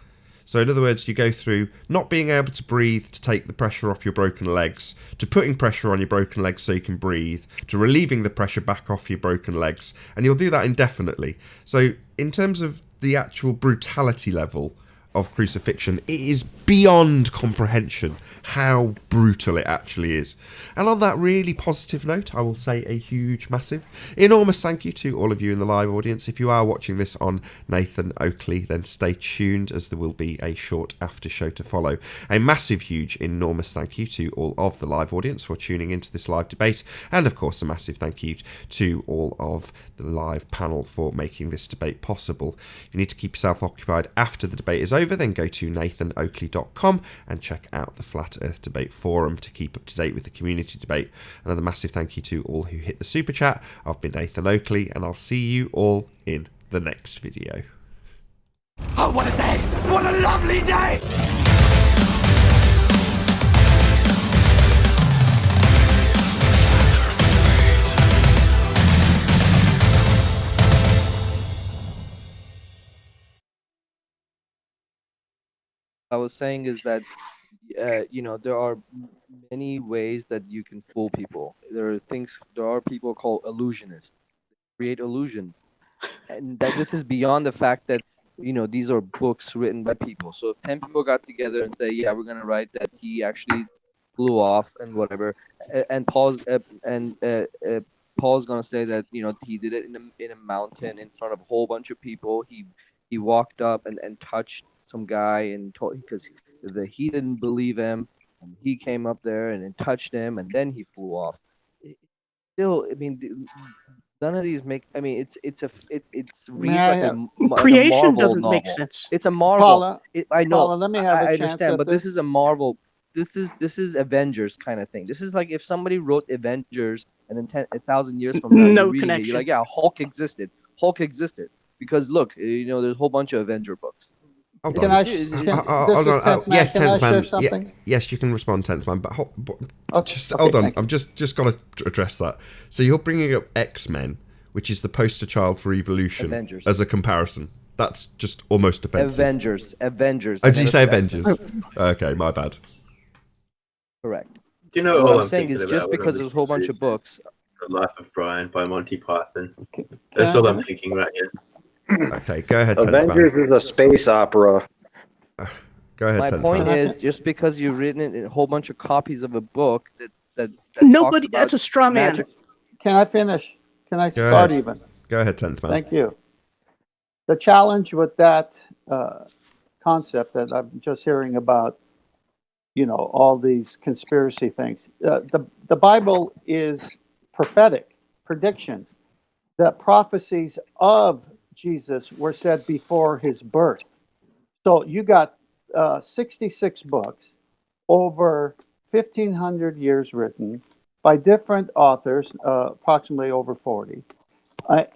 So in other words, you go through not being able to breathe to take the pressure off your broken legs, to putting pressure on your broken legs so you can breathe, to relieving the pressure back off your broken legs, and you'll do that indefinitely. So in terms of the actual brutality level of crucifixion, it is beyond comprehension how brutal it actually is. And on that really positive note, I will say a huge, massive, enormous thank you to all of you in the live audience. If you are watching this on Nathan Oakley, then stay tuned, as there will be a short after show to follow. A massive, huge, enormous thank you to all of the live audience for tuning into this live debate, and of course a massive thank you to all of the live panel for making this debate possible. If you need to keep yourself occupied after the debate is over, then go to nathanoakley.com and check out the Flat Earth Debate Forum to keep up to date with the community debate. Another massive thank you to all who hit the super chat. I've been Nathan Oakley, and I'll see you all in the next video. Oh, what a day! What a lovely day! I was saying is that there are many ways that you can fool people. There are people called illusionists, create illusions, and that this is beyond the fact that these are books written by people. So if 10 people got together and say, yeah, we're gonna write that he actually flew off and whatever, and Paul's gonna say that he did it in a mountain in front of a whole bunch of people. He walked up and touched some guy and told, because he didn't believe him, and he came up there and then touched him, and then he flew off. Still, I mean, none of these make. I mean, it's reads like a creation Marvel doesn't novel. make sense. It's a Marvel. Paula, I know. Paula, let me have a I chance understand, at but this is a Marvel. This is Avengers kind of thing. This is like if somebody wrote Avengers and then 1,000 years from now No you're reading it, connection. you're like, yeah, Hulk existed. Hulk existed because look, there's a whole bunch of Avenger books. Hold Can on. I? This is Hold 10th man. yes, Can 10th I share man. something? Yes, you can respond, 10th man. But Okay, hold on. thank you. I'm just going to address that. So you're bringing up X-Men, which is the poster child for Evolution, Avengers. as a comparison. That's just almost offensive. Avengers. Oh, did you say Avengers? Okay, my bad. Correct. Do you know What all I'm saying is just because there's a whole bunch of books. The Life of Brian by Monty Python. Can That's I all I'm finish? thinking right now. Okay, go ahead, 10th man. Avengers is a space opera. Go ahead, My 10th point man. is, just because you've written it in a whole bunch of copies of a book that Nobody. talks about That's a straw man. magic. Can I finish? Can I Go start ahead. even? Go ahead, 10th man. Thank you. The challenge with that concept that I'm just hearing about, all these conspiracy things. The Bible is prophetic predictions. The prophecies of Jesus were said before his birth. So you got 66 books, over 1,500 years written by different authors, approximately over 40.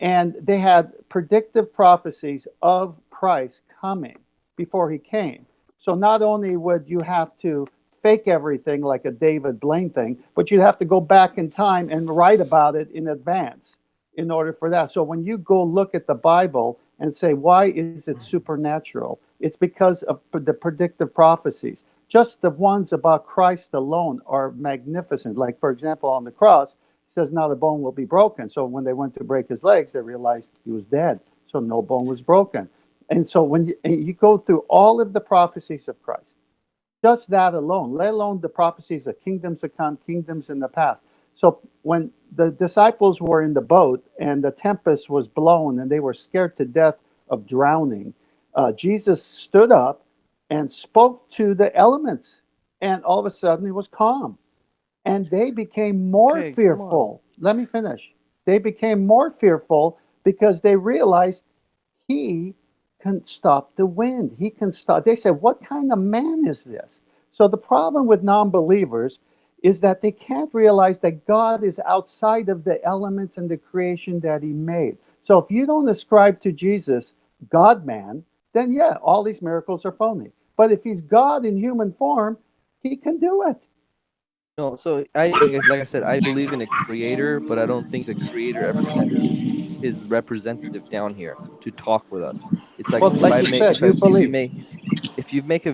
And they had predictive prophecies of Christ coming before he came. So not only would you have to fake everything like a David Blaine thing, but you'd have to go back in time and write about it in advance in order for that. So when you go look at the Bible and say, why is it supernatural? It's because of the predictive prophecies. Just the ones about Christ alone are magnificent. Like, for example, on the cross, it says, not a bone will be broken. So when they went to break his legs, they realized he was dead. So no bone was broken. And so when you go through all of the prophecies of Christ, just that alone, let alone the prophecies of kingdoms to come, kingdoms in the past. So when the disciples were in the boat and the tempest was blown and they were scared to death of drowning, Jesus stood up and spoke to the elements, and all of a sudden it was calm. And they became more Okay, come on. fearful. Let me finish. They became more fearful because they realized he can stop the wind. He can stop. They said, what kind of man is this? So the problem with non-believers is that they can't realize that God is outside of the elements and the creation that he made. So if you don't ascribe to Jesus God-man, then yeah, all these miracles are phony. But if he's God in human form, he can do it. No, so I think, like I said, I believe in a creator, but I don't think the creator ever sent his representative down here to talk with us. It's like Well, like you said, you believe. if you make a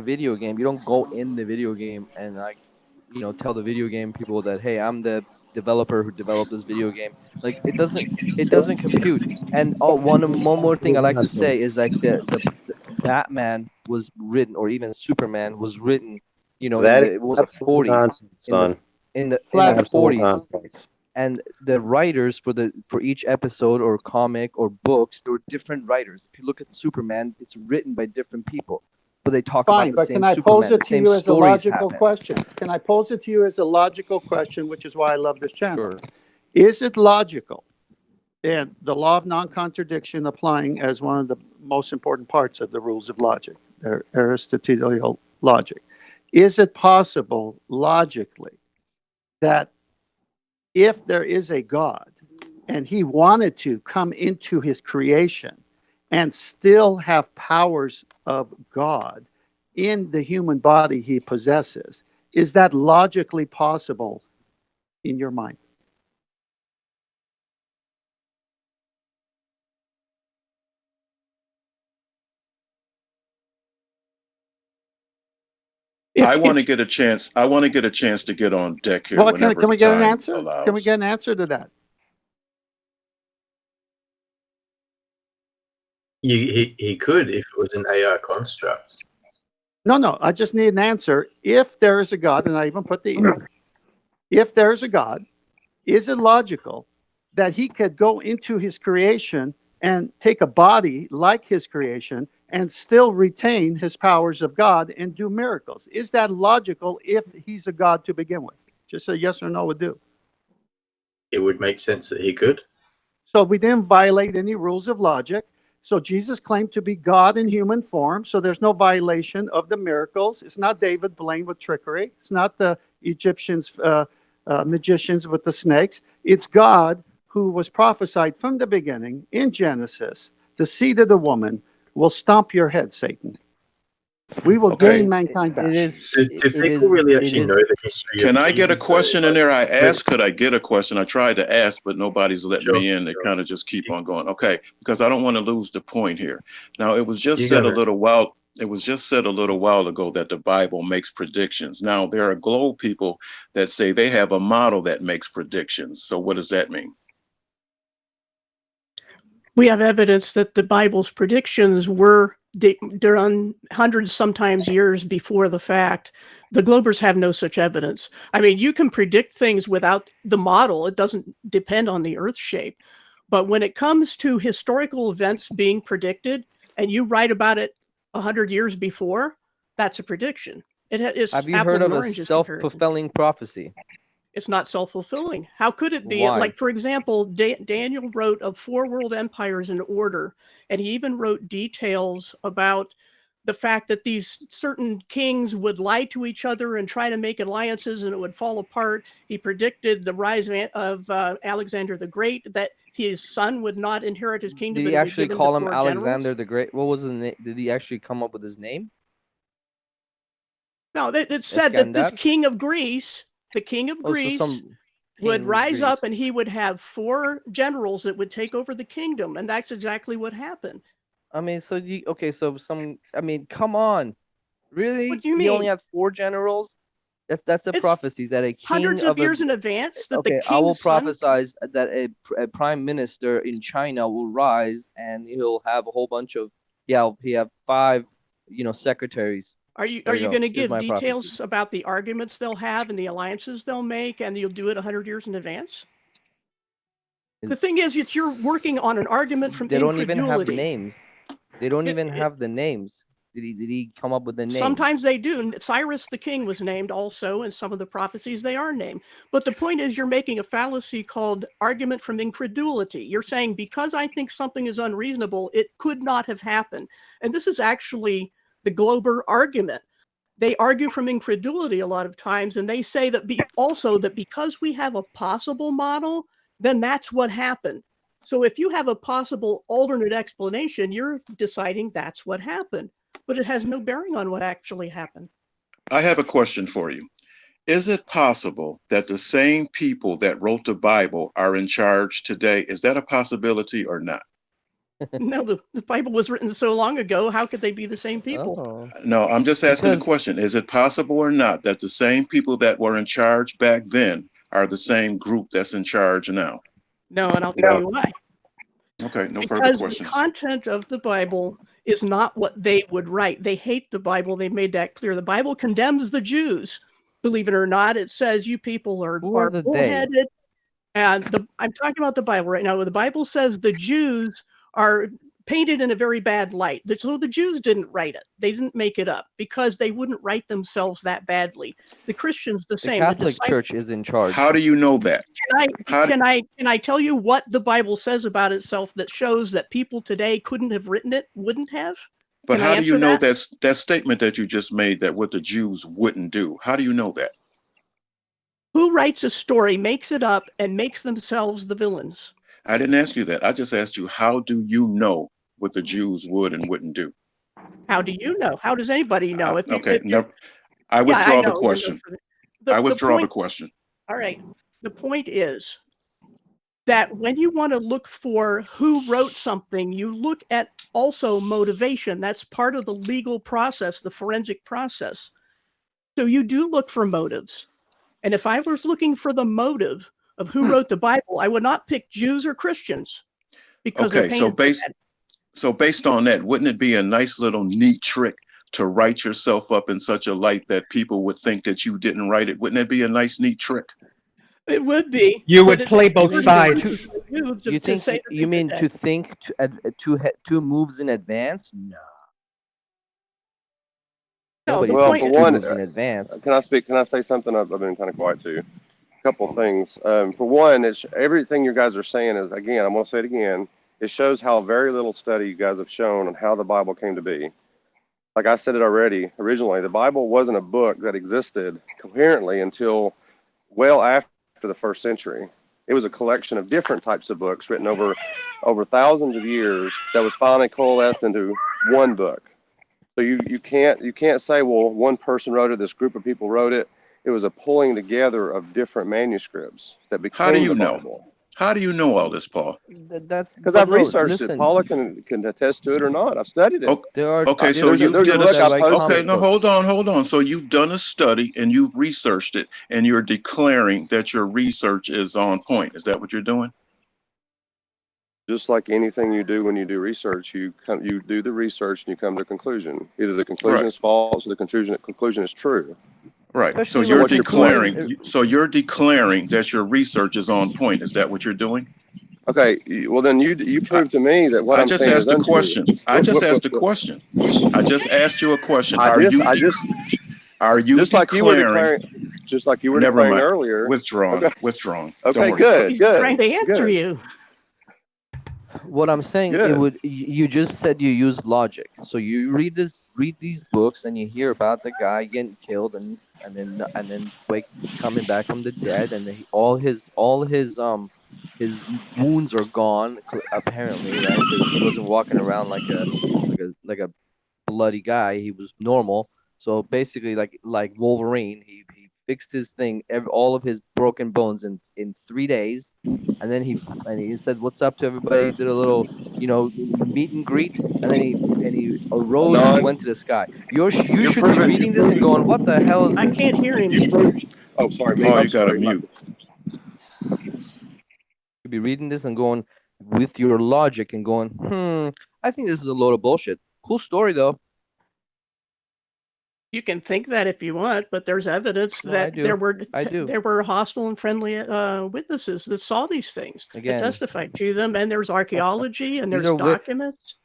video game, you don't go in the video game and like, you know, tell the video game people that, hey, I'm the developer who developed this video game. Like it doesn't compute. And one more thing I like to say is like the Batman was written, or even Superman was written, you know, in That the is it was absolute 40s, nonsense, son. in the Absolute 40s. nonsense. And the writers for each episode or comic or books, there were different writers. If you look at Superman, it's written by different people, but they talk Fine, about the but same can I Superman. pose it The to same you as a stories logical happen. question? Can I pose it to you as a logical question, which is why I love this channel? Sure. Is it logical, and the law of non-contradiction applying as one of the most important parts of the rules of logic, Aristotelian logic, is it possible logically that if there is a God and he wanted to come into his creation and still have powers of God in the human body he possesses, is that logically possible in your mind? I want to get a chance. I want to get a chance to get on deck here Well, whenever can we get an time answer? allows. Can we get an answer to that? He could if it was an AI construct. No, I just need an answer. If there is a God, and I even put the if there is a God, is it logical that he could go into his creation and take a body like his creation and still retain his powers of God and do miracles? Is that logical if he's a God to begin with? Just a yes or no would do. It would make sense that he could. So we didn't violate any rules of logic. So Jesus claimed to be God in human form. So there's no violation of the miracles. It's not David blamed with trickery. It's not the Egyptians, magicians with the snakes. It's God who was prophesied from the beginning in Genesis. The seed of the woman will stomp your head, Satan. We will gain mankind back. Do people really actually know the history? Can of I get a Jesus? question in there? I Like, asked, could I get a question? I tried to ask, but nobody's letting Sure, me in. They sure. kind of just keep on going. Okay, because I don't want to lose the point here. Now, it was just You said go, a man. little while. It was just said a little while ago that the Bible makes predictions. Now, there are globe people that say they have a model that makes predictions. So, what does that mean? We have evidence that the Bible's predictions were done hundreds, sometimes years before the fact. The Globers have no such evidence. I mean, you can predict things without the model. It doesn't depend on the Earth shape. But when it comes to historical events being predicted, and you write about it 100 years before, that's a prediction. It's Have you apple heard and of a oranges comparison. self-fulfilling prophecy? It's not self-fulfilling. How could it be? Why? Like, for example, Daniel wrote of 4 world empires in order, and he even wrote details about the fact that these certain kings would lie to each other and try to make alliances, and it would fall apart. He predicted the rise of Alexander the Great, that his son would not inherit his kingdom, Did but he it would be actually given call to him 4 Alexander generals. the Great? What was his name? Did he actually come up with his name? No, it said that this Iskandar? king of Greece, the king of Oh, so Greece, some would king of rise Greece. up and he would have 4 generals that would take over the kingdom, and that's exactly what happened. I mean, so I mean, come on. Really? What do you He only mean? had 4 generals? That's a It's prophecy that a king hundreds of of years in advance that the Okay, I will king's son. prophesize that a prime minister in China will rise and he'll have a whole bunch of he have 5, secretaries. Are you There you go. going to Here's give my prophecy. details about the arguments they'll have and the alliances they'll make, and you'll do it 100 years in advance? The thing is, that you're working on an argument from They don't even have incredulity. names. They don't even have the names. Did he come up with the name? Sometimes they do. Cyrus the king was named also, and some of the prophecies they are named. But the point is, you're making a fallacy called argument from incredulity. You're saying because I think something is unreasonable, it could not have happened. And this is actually the Glober argument. They argue from incredulity a lot of times, and they say that also that because we have a possible model, then that's what happened. So if you have a possible alternate explanation, you're deciding that's what happened, but it has no bearing on what actually happened. I have a question for you. Is it possible that the same people that wrote the Bible are in charge today? Is that a possibility or not? No, the Bible was written so long ago. How could they be the same people? Oh. No, I'm just asking the question. Is it possible or not that the same people that were in charge back then are the same group that's in charge now? No, and I'll tell you why. Okay, no further Because questions. the content of the Bible is not what they would write. They hate the Bible. They made that clear. The Bible condemns the Jews. Believe it or not, it says you people are the bullheaded. And I'm talking about the Bible right now. The Bible says the Jews are painted in a very bad light. So the Jews didn't write it. They didn't make it up because they wouldn't write themselves that badly. The Christians, the same. The Catholic Church is in charge. How do you know that? Can I tell you what the Bible says about itself that shows that people today couldn't have written it, wouldn't have? But how do you know that statement that you just made, that what the Jews wouldn't do? How do you know that? Who writes a story, makes it up, and makes themselves the villains? I didn't ask you that. I just asked you, how do you know what the Jews would and wouldn't do? How do you know? How does anybody know? I withdraw the question. I withdraw the question. All right. The point is that when you want to look for who wrote something, you look at also motivation. That's part of the legal process, the forensic process. So you do look for motives. And if I was looking for the motive of who wrote the Bible, I would not pick Jews or Christians because okay, so based on that, wouldn't it be a nice little neat trick to write yourself up in such a light that people would think that you didn't write it? Wouldn't it be a nice neat trick? It would be. You would play both sides. You mean to think two moves in advance? No. Well, for one, in advance. Can I say something? I've been kind of quiet too. A couple things. For one, it's everything you guys are saying is, again, I'm going to say it again. It shows how very little study you guys have shown on how the Bible came to be. Like I said it already, originally, the Bible wasn't a book that existed coherently until well after the first century. It was a collection of different types of books written over thousands of years that was finally coalesced into one book. So you can't say, well, one person wrote it, this group of people wrote it. It was a pulling together of different manuscripts that became How do you the know? Bible. How do you know all this, Paul? That's because I've researched it. Paula can attest to it or not. I've studied it. Okay, so you did hold on. So you've done a study and you've researched it, and you're declaring that your research is on point. Is that what you're doing? Just like anything you do when you do research, you do the research and you come to a conclusion. Either the conclusion is false or the conclusion is true. Right. So you're declaring. So you're declaring that your research is on point. Is that what you're doing? Okay. Well, then you prove to me that what I'm saying is untrue. I just asked a question. I just asked you a question. Are you declaring? Just like you were declaring earlier. Withdrawn. Okay. Withdrawn. Okay. Good. He's trying to answer you. What I'm saying, you just said you use logic. So you read these books and you hear about the guy getting killed and then coming back from the dead, and all his wounds are gone apparently, right? Because he wasn't walking around like a bloody guy. He was normal. So basically, like Wolverine, he fixed his thing, all of his broken bones in 3 days. And then he said, "What's up to everybody?" He did a little, meet and greet, and then he arose and went to the sky. You should be reading this and going, "What the hell?" I can't hear him. Oh, sorry. Oh, you got to mute. You'd be reading this and going with your logic and going, I think this is a load of bullshit. Cool story though. You can think that if you want, but there's evidence that there were hostile and friendly witnesses that saw these things, that testified to them, and there's archaeology and there's documents.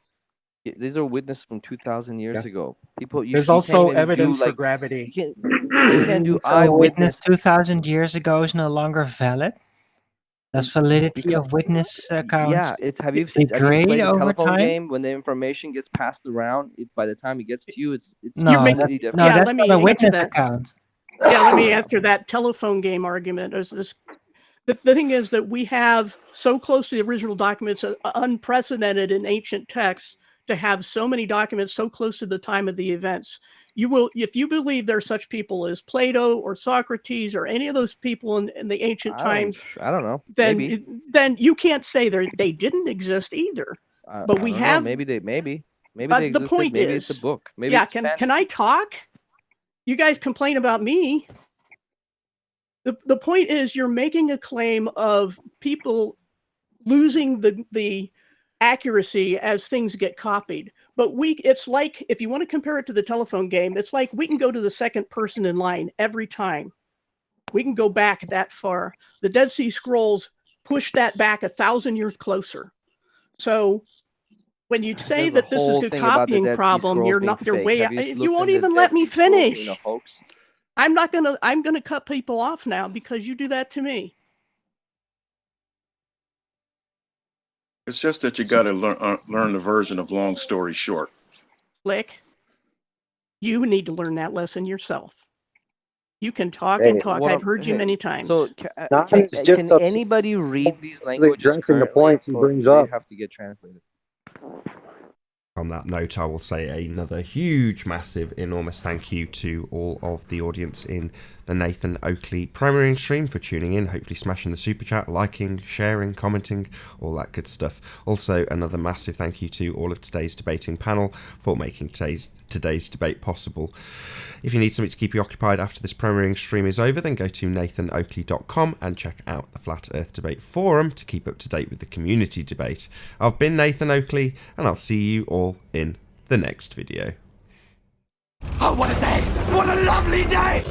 These are witnesses from 2,000 years ago. People, There's you also can't even evidence do for like gravity. you can't do So witness eyewitness 2,000 years ago is no longer valid? Does validity because of witness accounts yeah, it's have you degrade played the over telephone time? game when the information gets passed around? By the time it gets to you, it's No, completely different. no, Yeah, that's let not me a answer witness that. account. Yeah, let me answer that telephone game argument. The thing is that we have so close to the original documents, unprecedented in ancient texts, to have so many documents so close to the time of the events. You will, if you believe there are such people as Plato or Socrates or any of those people in the ancient times, I don't know. then Maybe. then you can't say they didn't exist either. But we I don't know. have. Maybe they But existed. the point Maybe is, it's a book. Maybe yeah. it's Can I talk? You guys complain about me. The point is, you're making a claim of people losing the accuracy as things get copied. But it's like, if you want to compare it to the telephone game, it's like we can go to the second person in line every time. We can go back that far. The Dead Sea Scrolls push that back 1,000 years closer. So when you say that this is a copying problem, you're way out. You won't even let me finish. I'm gonna cut people off now because you do that to me. It's just that you got to learn the version of long story short. Slick, you need to learn that lesson yourself. You can talk and talk. I've heard you many times. So can anybody read these languages currently, the points he or brings do they up. have to get translated? On that note, I will say another huge, massive, enormous thank you to all of the audience in the Nathan Oakley primary stream for tuning in, hopefully smashing the super chat, liking, sharing, commenting, all that good stuff. Also, another massive thank you to all of today's debating panel for making today's debate possible. If you need something to keep you occupied after this premiering stream is over, then go to nathanoakley.com and check out the Flat Earth Debate Forum to keep up to date with the community debate. I've been Nathan Oakley, and I'll see you all in the next video. Oh, what a day! What a lovely day!